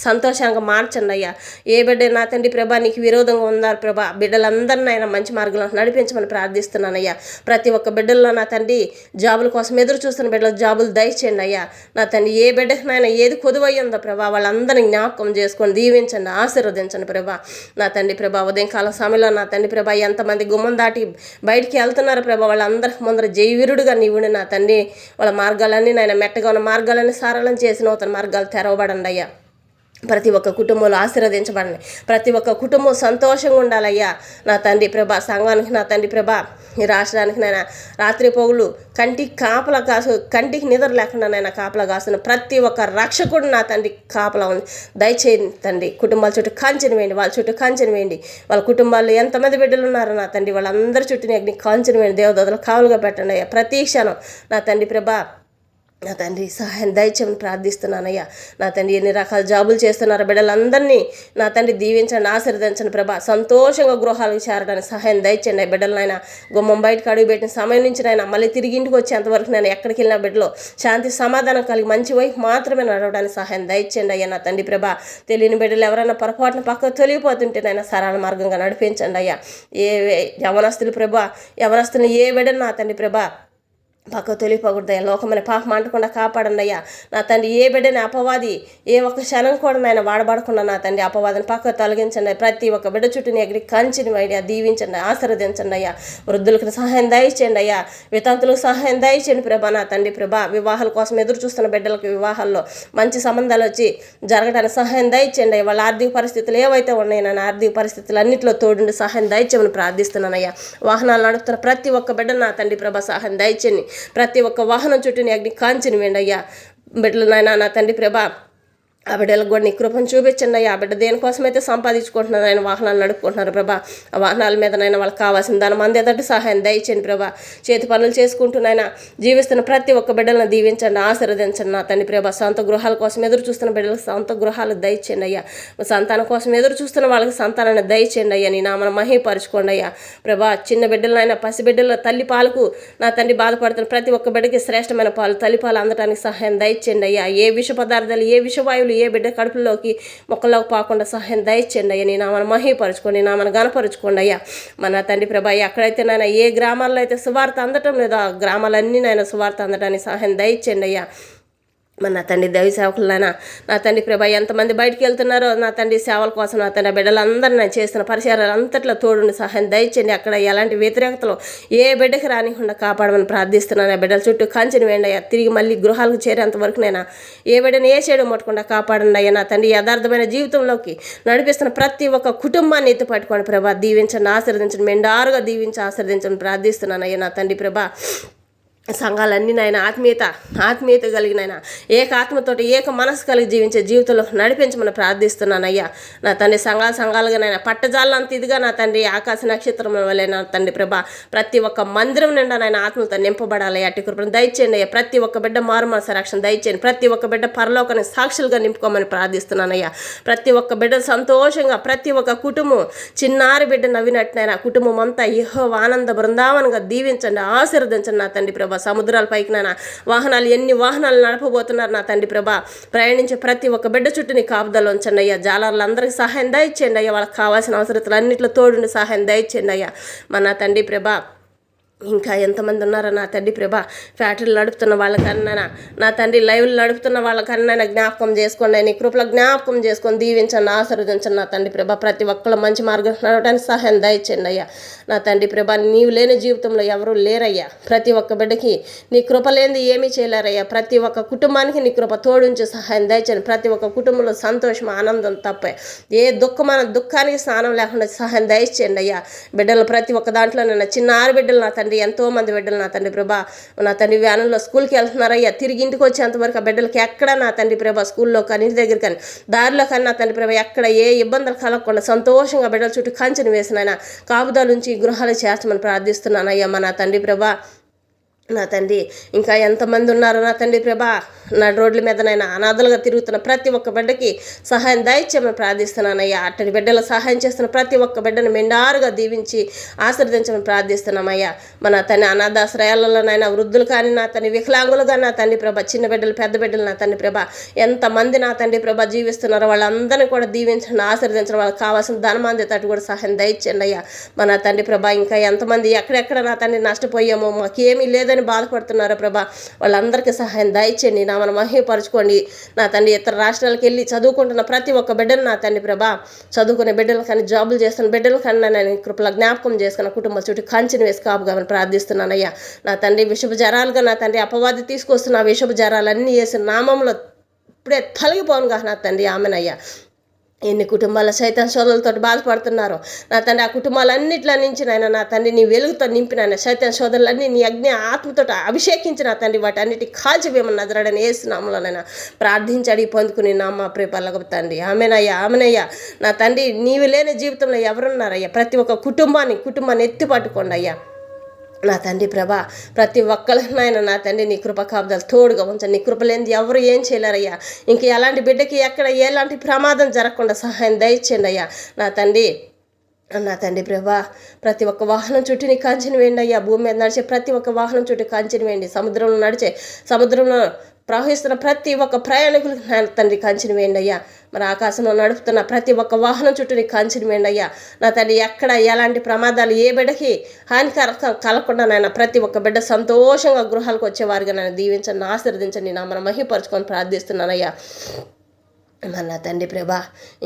A: సంతోషంగా మార్చండి అయ్యా. ఏ బిడ్డ నా తండ్రి ప్రభా నీకు విరోధంగా ఉన్నారు ప్రభా బిడ్డలందరినీ ఆయన మంచి మార్గంలో నడిపించమని ప్రార్థిస్తున్నానయ్యా. ప్రతి ఒక్క బిడ్డల్లో నా తండ్రి జాబుల కోసం ఎదురు చూస్తున్న బిడ్డలకు జాబులు దయచేయండి అయ్యా. నా తండ్రి ఏ బిడ్డకి నాయన ఏది కొదువయ్యి ఉందో ప్రభా వాళ్ళందరినీ జ్ఞాపకం చేసుకొని దీవించండి, ఆశీర్వదించండి ప్రభా. నా తండ్రి ప్రభా ఉదయం కాల సమయంలో నా తండ్రి ప్రభా ఎంతమంది గుమ్మం దాటి బయటికి వెళ్తున్నారు ప్రభా వాళ్ళందరికీ ముందర జయవీరుడుగా నీవుని నా తండ్రి వాళ్ళ మార్గాలన్నీ నాయన మెట్టగా ఉన్న మార్గాలన్నీ సరళం చేసి నూతన మార్గాలు తెరవబడండి అయ్యా. ప్రతి ఒక్క కుటుంబంలో ఆశీర్వదించబడండి. ప్రతి ఒక్క కుటుంబం సంతోషంగా ఉండాలయ్యా. నా తండ్రి ప్రభా సంఘానికి నా తండ్రి ప్రభా ఈ రాష్ట్రానికి నైనా రాత్రి పొగులు కంటికి నిద్ర లేకుండా నైనా కాపలా కాస్తున్న ప్రతి ఒక్క రక్షకుడు నా తండ్రి కాపలా ఉంది దయచేయండి తండ్రి. కుటుంబాల చుట్టూ కంచెని వేయండి, వాళ్ళ చుట్టూ కంచెని వేయండి. వాళ్ళ కుటుంబాల్లో ఎంతమంది బిడ్డలు ఉన్నారో నా తండ్రి వాళ్ళందరి చుట్టూ కంచెని వేయండి. దేవదూతలు కావులుగా పెట్టండి అయ్యా. ప్రతి క్షణం నా తండ్రి ప్రభా నా తండ్రి సహాయం దయచేయమని ప్రార్థిస్తున్నానయ్యా. నా తండ్రి ఎన్ని రకాల జాబులు చేస్తున్నారు బిడ్డలందరినీ నా తండ్రి దీవించండి, ఆశీర్వదించండి ప్రభా. సంతోషంగా గృహాలకు చేరడానికి సహాయం దయచేయండి. బిడ్డలనైనా గుమ్మం బయటకు అడుగు పెట్టిన సమయం నుంచి నైనా మళ్ళీ తిరిగి ఇంటికి వచ్చేంతవరకు నేను ఎక్కడికి వెళ్ళిన బిడ్డలో శాంతి సమాధానం కలిగి మంచి వైపు మాత్రమే నడవడానికి సహాయం దయచేయండి అయ్యా. నా తండ్రి ప్రభా, తెలియని బిడ్డలు ఎవరైనా పొరపాటున పక్కకు తొలిగిపోతుంటేనైనా సరళ మార్గంగా నడిపించండి అయ్యా. యవనస్తులు ప్రభా, యవనస్తులు ఏ బిడ్డలు నా తండ్రి ప్రభా పక్క తొలిపోకూడదయ్యా. లోకమని పాపం అంటకుండా కాపాడండి అయ్యా. నా తండ్రి ఏ బిడ్డని అపవాది ఏ ఒక్క క్షణం కూడా నాయన వాడబడకుండా నా తండ్రి అపవాదిని పక్క తొలగించండి. ప్రతి ఒక్క బిడ్డ చుట్టూని ఎగిరి కంచిని అయ్యా దీవించండి, ఆశీర్వదించండి అయ్యా. వృద్ధులకు సహాయం దయచేయండి అయ్యా. వితంతులకు సహాయం దయచేయండి ప్రభా. నా తండ్రి ప్రభా, వివాహాల కోసం ఎదురు చూస్తున్న బిడ్డలకు వివాహాల్లో మంచి సంబంధాలు వచ్చి జరగడానికి సహాయం దయచేయండి అయ్యా. వాళ్ళ ఆర్థిక పరిస్థితులు ఏవైతే ఉన్నాయో నా ఆర్థిక పరిస్థితులు అన్నింటిలో తోడుండి సహాయం దయచేయమని ప్రార్థిస్తున్నానయ్యా. వాహనాలు నడుపుతున్న ప్రతి ఒక్క బిడ్డ నా తండ్రి ప్రభా సహాయం దయచేయండి. ప్రతి ఒక్క వాహనం చుట్టూని అగ్ని కాంచిని వేయండి బిడ్డలు నాయన. నా తండ్రి ప్రభా, ఆ బిడ్డలకు కూడా నీ కృపను చూపించండి అయ్యా. ఆ బిడ్డ దేనికోసమైతే సంపాదించుకుంటున్నారు ఆయన వాహనాలు నడుపుకుంటున్నారు ప్రభా. ఆ వాహనాల మీద నైనా వాళ్ళకి కావాల్సిన దాని మంది ఎదటి సహాయం దయచేయండి ప్రభా. చేతి పనులు చేసుకుంటున్నాయినా జీవిస్తున్న ప్రతి ఒక్క బిడ్డలను దీవించండి, ఆశీర్వదించండి నా తండ్రి ప్రభా. సొంత గృహాల కోసం ఎదురు చూస్తున్న బిడ్డలకు సొంత గృహాలు దయచేయండి అయ్యా. సంతానం కోసం ఎదురు చూస్తున్న వాళ్ళకి సంతానాన్ని దయచేయండి అయ్యా. నీ నామను మహిమపరచుకోండి అయ్యా ప్రభా. చిన్న బిడ్డలైనా పసిబిడ్డల తల్లి పాలకు నా తండ్రి బాధపడుతున్న ప్రతి ఒక్క బిడ్డకి శ్రేష్టమైన పాలు తల్లి పాలు అందడానికి సహాయం దయచేయండి అయ్యా. ఏ విష పదార్థాలు ఏ విషవాయువులు ఏ బిడ్డ కడుపులోకి మొక్కలోకి పోకుండా సహాయం దయచేయండి అయ్యా. నీ నామను మహిమపరచుకోండి, నామను గణపరచుకోండి అయ్యా. మన తండ్రి ప్రభా, ఎక్కడైతే నాయన ఏ గ్రామాల్లో అయితే సువార్త అందటం లేదో ఆ గ్రామాలన్నీ నాయన సువార్త అందడానికి సహాయం దయచేయండి అయ్యా. మన నా తండ్రి దైవ సేవకులైనా నా తండ్రి ప్రభా ఎంతమంది బయటికి వెళ్తున్నారో నా తండ్రి సేవల కోసం నా తండ్రి బిడ్డలందరూ నేను చేస్తున్న పరిసరాలు అంతట్లో తోడుని సహాయం దయచేయండి. అక్కడ ఎలాంటి వ్యతిరేకతలు ఏ బిడ్డకి రానికుండా కాపాడమని ప్రార్థిస్తున్నాను. బిడ్డల చుట్టూ కంచెని వేయండి అయ్యా. తిరిగి మళ్ళీ గృహాలకు చేరేంత వరకు నేను ఏ బిడ్డను ఏ చేయడం ముట్టకుండా కాపాడండి అయ్యా. నా తండ్రి యథార్థమైన జీవితంలోకి నడిపిస్తున్న ప్రతి ఒక్క కుటుంబాన్ని ఎత్తి పట్టుకోండి ప్రభా. దీవించండి, ఆశీర్వదించండి, మెండారుగా దీవించి ఆశీర్వదించండి ప్రార్థిస్తున్నాను అయ్యా. నా తండ్రి ప్రభా, సంఘాలన్నీ నాయన ఆత్మీయత కలిగినైనా ఏకాత్మతోటి ఏక మనసు కలిగి జీవించే జీవితంలో నడిపించమని ప్రార్థిస్తున్నానయ్యా. నా తండ్రి సంఘాలుగా నాయన పట్టజాలంత ఇదిగా నా తండ్రి ఆకాశ నక్షత్రం వల్లే నా తండ్రి ప్రభా ప్రతి ఒక్క మందిరం నిండా నాయన ఆత్మలతో నింపబడాలి. అట్టి కృపను దయచేయండి అయ్యా. ప్రతి ఒక్క బిడ్డ మారుమనస రక్షణ దయచేయండి. ప్రతి ఒక్క బిడ్డ పరలోకాన్ని సాక్షులుగా నింపుకోమని ప్రార్థిస్తున్నానయ్యా. ప్రతి ఒక్క బిడ్డ సంతోషంగా ప్రతి ఒక్క కుటుంబం చిన్నారి బిడ్డ నవ్వినట్టునైనా కుటుంబం అంతా యెహోవా ఆనంద బృందావనంగా దీవించండి, ఆశీర్వదించండి నా తండ్రి ప్రభా. సముద్రాల పైకి నాయన వాహనాలు ఎన్ని వాహనాలు నడపబోతున్నారు నా తండ్రి ప్రభా. ప్రయాణించే ప్రతి ఒక్క బిడ్డ చుట్టూ నీ కాపుదలు ఉంచండి అయ్యా. జాలర్లందరికీ సహాయం దయచేయండి అయ్యా. వాళ్ళకి కావాల్సిన అవసరతలు అన్నింటిలో తోడుండి సహాయం దయచేయండి అయ్యా. మన తండ్రి ప్రభా, ఇంకా ఎంతమంది ఉన్నారో నా తండ్రి ప్రభా. ఫ్యాక్టరీలు నడుపుతున్న వాళ్ళకన్నా నా తండ్రి లైవ్లు నడుపుతున్న వాళ్ళకన్నా జ్ఞాపకం చేసుకోండి. నీ కృపలో జ్ఞాపకం చేసుకొని దీవించండి, ఆశీర్వదించండి నా తండ్రి ప్రభా. ప్రతి ఒక్కళ్ళు మంచి మార్గం నడవడానికి సహాయం దయచేయండి అయ్యా. నా తండ్రి ప్రభా, నీవు లేని జీవితంలో ఎవరూ లేరయ్యా. ప్రతి ఒక్క బిడ్డకి నీ కృప లేనిది ఏమీ చేయలేరయ్యా. ప్రతి ఒక్క కుటుంబానికి నీ కృప తోడుంచి సహాయం దయచేయండి. ప్రతి ఒక్క కుటుంబంలో సంతోషం ఆనందం తప్పే ఏ దుఃఖానికి స్నానం లేకుండా సహాయం దయచేయండి అయ్యా. బిడ్డలు ప్రతి ఒక్క దాంట్లో నన్ను చిన్న ఆరు బిడ్డలు నా తండ్రి ఎంతో మంది బిడ్డలు నా తండ్రి ప్రభా నా తండ్రి వ్యానుల్లో స్కూల్కి వెళ్తున్నారయ్యా. తిరిగి ఇంటికి వచ్చేంతవరకు ఆ బిడ్డలకి ఎక్కడ నా తండ్రి ప్రభా స్కూల్లో కానీ ఇంటి దగ్గర కానీ దారిలో కానీ నా తండ్రి ప్రభా ఎక్కడ ఏ ఇబ్బందులు కలగకుండా సంతోషంగా బిడ్డల చుట్టూ కంచెను వేసినైనా కాపుదాల నుంచి గృహాలు చేర్చమని ప్రార్థిస్తున్నానయ్యా. మా నా తండ్రి ప్రభా, నా తండ్రి ఇంకా ఎంతమంది ఉన్నారో నా తండ్రి ప్రభా నా రోడ్ల మీదనైనా అనాథలుగా తిరుగుతున్న ప్రతి ఒక్క బిడ్డకి సహాయం దయచేయమని ప్రార్థిస్తున్నానయ్యా. అట్టడి బిడ్డలు సహాయం చేస్తున్న ప్రతి ఒక్క బిడ్డను మెండారుగా దీవించి ఆశీర్వదించమని ప్రార్థిస్తున్నామయ్యా. మన తండ్రి అనాథాశ్రయాలలోనైనా వృద్ధులు కానీ నా తండ్రి వికలాంగులుగా నా తండ్రి ప్రభా చిన్న బిడ్డలు పెద్ద బిడ్డలు నా తండ్రి ప్రభా ఎంతమంది నా తండ్రి ప్రభా జీవిస్తున్నారో వాళ్ళందరినీ కూడా దీవించండి, ఆశీర్వదించడం వాళ్ళకి కావాల్సిన ధనమంది తట్టు కూడా సహాయం దయచేయండి అయ్యా. మన తండ్రి ప్రభా ఇంకా ఎంతమంది ఎక్కడెక్కడ నా తండ్రి నష్టపోయామో మాకేమీ లేదని బాధపడుతున్నారో ప్రభా వాళ్ళందరికీ సహాయం దయచేయండి, నా మన మహిమపరచుకోండి. నా తండ్రి ఇతర రాష్ట్రాలకు వెళ్ళి చదువుకుంటున్న ప్రతి ఒక్క బిడ్డను నా తండ్రి ప్రభా చదువుకునే బిడ్డలు కానీ జాబులు చేస్తున్న బిడ్డలు కానీ నేను కృపల జ్ఞాపకం చేసుకున్న కుటుంబం చుట్టూ కంచెని వేసి కాపుగా ప్రార్థిస్తున్నానయ్యా. నా తండ్రి విషపు జ్వరాలుగా నా తండ్రి అపవాది తీసుకొస్తున్న విషపు జ్వరాలన్నీ వేసిన నామంలో ఇప్పుడే తొలగిపోనుగా నా తండ్రి ఆమెనయ్యా. ఎన్ని కుటుంబాల సైతాన్ శోధలతో బాధపడుతున్నారో నా తండ్రి ఆ కుటుంబాలన్నింటిలో నుంచి నాయన నా తండ్రి నీ వెలుగుతో నింపినాయన సైతాన్ శోధనలన్నీ నీ అగ్ని ఆత్మతో అభిషేకించిన తండ్రి వాటి అన్నిటి కాల్చివేమని నజరడని వేస్తున్నాములోనైనా ప్రార్థించి అడిగి పొందుకుని నామ ప్రేపల్లగ తండ్రి ఆమెనయ్యా. నా తండ్రి నీవు లేని జీవితంలో ఎవరున్నారయ్యా. ప్రతి ఒక్క కుటుంబాన్ని ఎత్తి పట్టుకోండి అయ్యా. నా తండ్రి ప్రభా ప్రతి ఒక్కరికి నాయన నా తండ్రి నీ కృప కాపుదలు తోడుగా ఉంచండి. నీ కృప లేనిది ఎవరు ఏం చేయలేరయ్యా. ఇంక ఎలాంటి బిడ్డకి ఎక్కడ ఎలాంటి ప్రమాదం జరగకుండా సహాయం దయచేయండి అయ్యా. నా తండ్రి ప్రభా ప్రతి ఒక్క వాహనం చుట్టూ నీ కంచెను వేయండి అయ్యా. భూమి మీద నడిచే ప్రతి ఒక్క వాహనం చుట్టూ కంచెను వేయండి. సముద్రంలో ప్రవహిస్తున్న ప్రతి ఒక్క ప్రయాణికులకు నా తండ్రి కంచెను వేయండి అయ్యా. మరి ఆకాశంలో నడుపుతున్న ప్రతి ఒక్క వాహనం చుట్టూ నీ కంచెను వేయండి అయ్యా. నా తండ్రి ఎక్కడ ఎలాంటి ప్రమాదాలు ఏ బిడ్డకి హానికరం కలగకుండా నాయన ప్రతి ఒక్క బిడ్డ సంతోషంగా గృహాలకు వచ్చేవారుగా నన్ను దీవించండి, ఆశీర్వదించండి. నా మన మహిపరుచుకొని ప్రార్థిస్తున్నానయ్యా. నా తండ్రి ప్రభా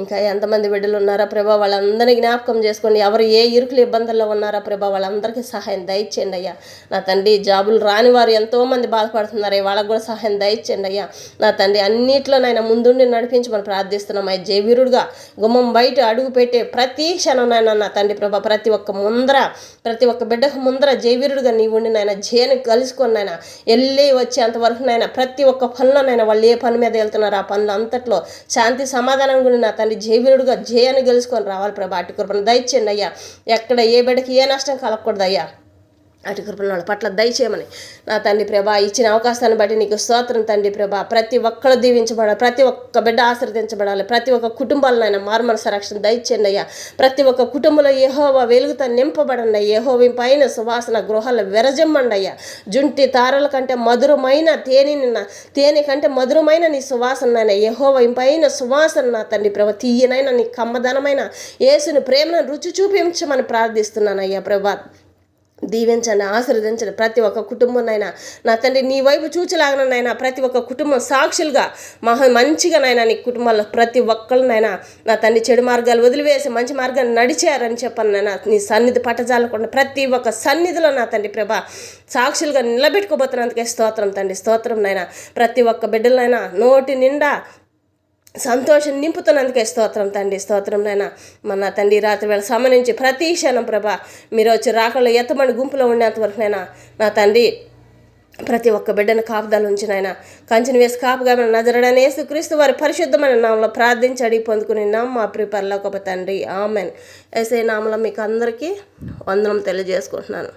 A: ఇంకా ఎంతమంది బిడ్డలు ఉన్నారా ప్రభా, వాళ్ళందరినీ జ్ఞాపకం చేసుకోండి. ఎవరు ఏ ఇరుకులు ఇబ్బందుల్లో ఉన్నారా ప్రభా, వాళ్ళందరికీ సహాయం దయచేయండి అయ్యా. నా తండ్రి జాబులు రాని వారు ఎంతోమంది బాధపడుతున్నారు, వాళ్ళకు కూడా సహాయం దయచేయండి అయ్యా. నా తండ్రి అన్నింటిలో నాయన ముందుండి నడిపించమని ప్రార్థిస్తున్నాం. అయ్యా జయవీరుడుగా గుమ్మం బయట అడుగు పెట్టే ప్రతి క్షణం నాయన నా తండ్రి ప్రభా ప్రతి ఒక్క బిడ్డకు ముందర జయవీరుడుగా నీ ఉండి నాయన జయని కలుసుకొని నాయన వెళ్ళి వచ్చేంతవరకు నాయన ప్రతి ఒక్క పనిలో నాయన వాళ్ళు ఏ పని మీద వెళ్తున్నారు ఆ పనులు అంతట్లో శాంతి సమాధానం కూడా నా తండ్రి జయవీరుడుగా జయాన్ని గెలుచుకొని రావాలి ప్రభా. అటు కృపను దయచేయండి అయ్యా. ఎక్కడ ఏ బిడ్డకి ఏ నష్టం కలగకూడదు అయ్యా. అటు కృపణ వాళ్ళ పట్ల దయచేయమని నా తండ్రి ప్రభా ఇచ్చిన అవకాశాన్ని బట్టి నీకు స్తోత్రం తండ్రి ప్రభా. ప్రతి ఒక్కరు దీవించబడాలి, ప్రతి ఒక్క బిడ్డ ఆశీర్వదించబడాలి, ప్రతి ఒక్క కుటుంబాలనైనా మారుమనసు రక్షణ దయచేయండి అయ్యా. ప్రతి ఒక్క కుటుంబంలో యెహోవా వెలుగుతో నింపబడండి. యెహోవా పైన సువాసన గృహాలు విరజమ్మండి అయ్యా. జుంటి తారల కంటే మధురమైన తేనె కంటే మధురమైన నీ సువాసన యెహోవా పైన సువాసన నా తండ్రి ప్రభా తీయనైనా నీ కమ్మదనమైన యేసుని ప్రేమను రుచి చూపించమని ప్రార్థిస్తున్నాను అయ్యా ప్రభా. దీవించండి, ఆశీర్వదించండి. ప్రతి ఒక్క కుటుంబంనైనా నా తండ్రి నీ వైపు చూచలాగనైనా ప్రతి ఒక్క కుటుంబం సాక్షులుగా మంచిగా నైనా నీ కుటుంబాల్లో ప్రతి ఒక్కరినైనా నా తండ్రి చెడు మార్గాలు వదిలివేసి మంచి మార్గాన్ని నడిచారని చెప్పను నైనా నీ సన్నిధి పట్టజాలకుండా ప్రతి ఒక్క సన్నిధిలో నా తండ్రి ప్రభా సాక్షులుగా నిలబెట్టుకోబోతున్నందుకే స్తోత్రం తండ్రి, స్తోత్రం నైనా. ప్రతి ఒక్క బిడ్డలైనా నోటి నిండా సంతోషం నింపుతున్నందుకే స్తోత్రం తండ్రి, స్తోత్రం నైనా. మన తండ్రి రాత్రి వేళ సమరించి ప్రతి క్షణం ప్రభా మీరు వచ్చి రాకల్లో ఎత్తమని గుంపులో ఉండేంతవరకు నైనా నా తండ్రి ప్రతి ఒక్క బిడ్డను కాపుదల ఉంచి నాయన కంచెను వేసి కాపుగా నజరడని యేసుక్రీస్తు వారి పరిశుద్ధమైన నామంలో ప్రార్థించి అడిగి పొందుకుని మా ప్రియ పరలోకపు తండ్రి ఆమెన్. యేసయ్య నామంలో మీకు అందరికీ వందనం తెలియజేసుకుంటున్నాను.